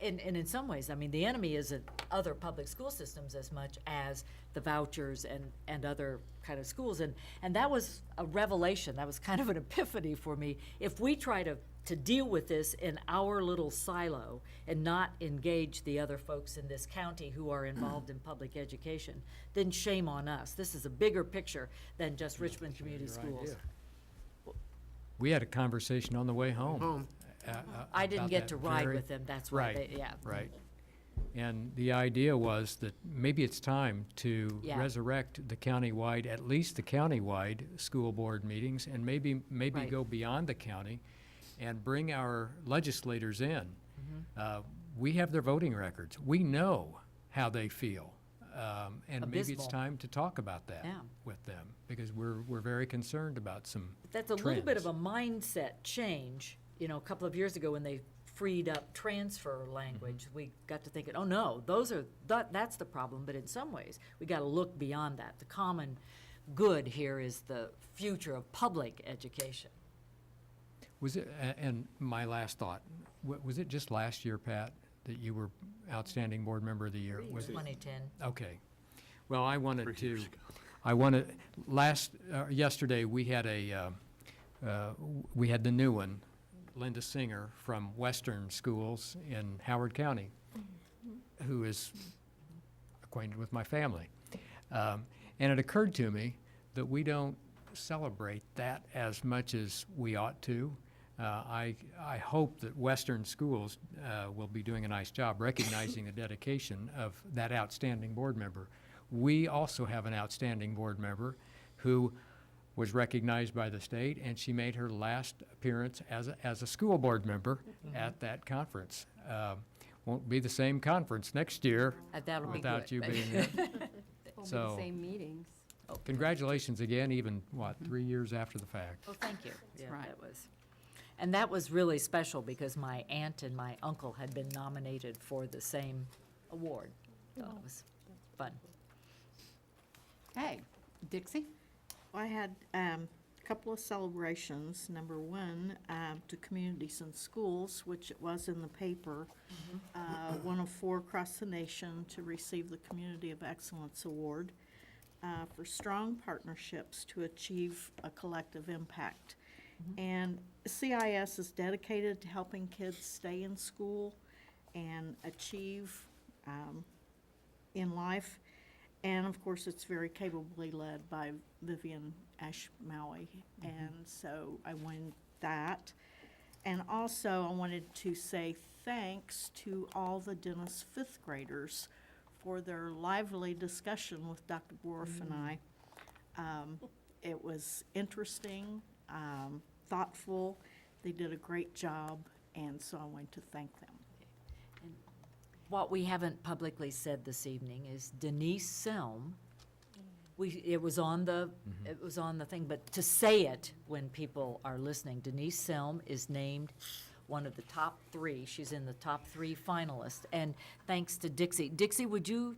I: And in some ways, I mean, the enemy isn't other public school systems as much as the vouchers and other kind of schools. And that was a revelation. That was kind of an epiphany for me. If we try to deal with this in our little silo and not engage the other folks in this county who are involved in public education, then shame on us. This is a bigger picture than just Richmond Community Schools.
D: We had a conversation on the way home.
I: I didn't
D: about
I: get
D: that
I: to ride
D: very-
I: with them, that's why
D: Right,
I: they, yeah.
D: right. And the idea was that maybe it's time to
I: Yeah.
D: resurrect the countywide, at least the countywide school board meetings, and maybe
I: Right.
D: go beyond the county and bring our legislators in. We have their voting records. We know how they feel. And maybe it's
I: Abysmal.
D: time to talk about that
I: Yeah.
D: with them, because we're very concerned about some
I: That's a little bit of
D: trends.
I: a mindset change. You know, a couple of years ago when they freed up transfer language, we got to thinking, oh no, that's the problem. But in some ways, we got to look beyond that. The common good here is the future of public education.
D: Was it, and my last thought, was it just last year, Pat, that you were Outstanding Board Member of the Year? Was it?
I: 2010.
D: Okay. Well, I wanted
J: 3
D: to,
J: years ago.
D: yesterday, we had the new one, Linda Singer from Western Schools in Howard County, who is acquainted with my family. And it occurred to me that we don't celebrate that as much as we ought to. I hope that Western Schools will be doing a nice job recognizing the dedication of that outstanding board member. We also have an outstanding board member who was recognized by the state, and she made her last appearance as a school board member at that conference. Won't be the same conference next year
I: That'll be
D: without
I: good.
D: you being there.
Q: Will be
D: So-
Q: the same meetings.
D: Congratulations again, even, what, 3 years after the fact?
I: Oh, thank you. Yeah,
A: right.
I: that was really special because my aunt and my uncle had been nominated for the same award. So it was fun.
A: Okay, Dixie?
C: I had a couple of celebrations. Number one, to communities and schools, which it was in the paper. One of 4 across the nation to receive the Community of Excellence Award for strong partnerships to achieve a collective impact. And CIS is dedicated to helping kids stay in school and achieve in life. And of course, it's very capably led by Vivian Ashmaui. And so I wanted that. And also, I wanted to say thanks to all the Dennis 5th graders for their lively discussion with Dr. Borf and I. It was interesting, thoughtful. They did a great job, and so I wanted to thank them.
I: What we haven't publicly said this evening is Denise Selm. It was on the thing, but to say it when people are listening, Denise Selm is named one of the top 3. She's in the top 3 finalists, and thanks to Dixie. Dixie, would you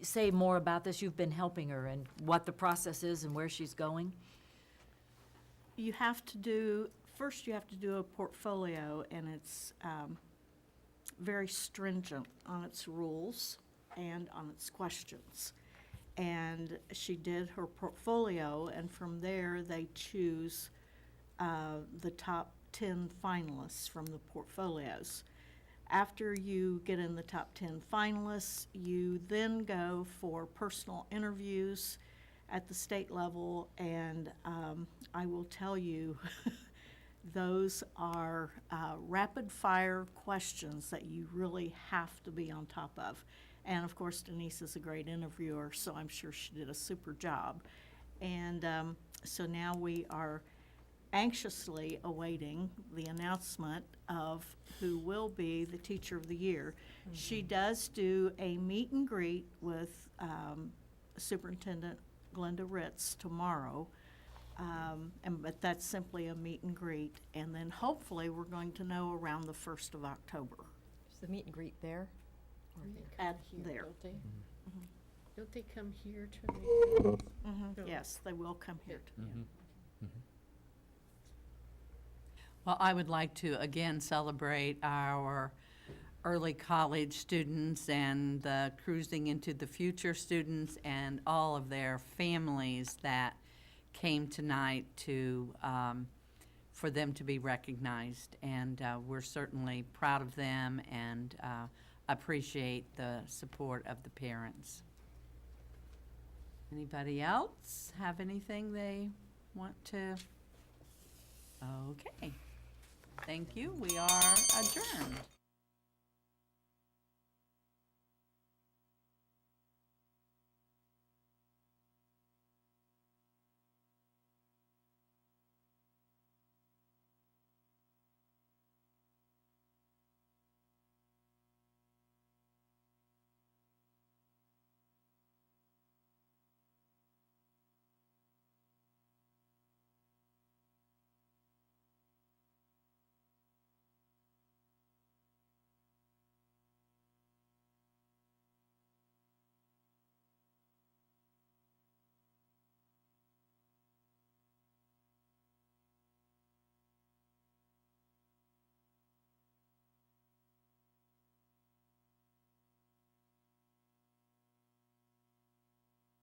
I: say more about this? You've been helping her and what the process is and where she's going.
C: You have to do a portfolio, and it's very stringent on its rules and on its questions. And she did her portfolio, and from there they choose the top 10 finalists from the portfolios. After you get in the top 10 finalists, you then go for personal interviews at the state level, and I will tell you, those are rapid-fire questions that you really have to be on top of. And of course, Denise is a great interviewer, so I'm sure she did a super job. And so now we are anxiously awaiting the announcement of who will be the Teacher of the Year. She does do a meet and greet with Superintendent Glenda Ritz tomorrow. But that's simply a meet and greet, and then hopefully we're going to know around the 1st of October.
Q: Is the meet and greet there?
C: At there.
R: Don't they come here to make?
C: Yes, they will come here.
A: Well, I would like to again celebrate our early college students and the Cruising into the Future students and all of their families that came tonight to for them to be recognized, and we're certainly proud of them and appreciate the support of the parents. Anybody else have anything they want to? Okay. Thank you. We are adjourned.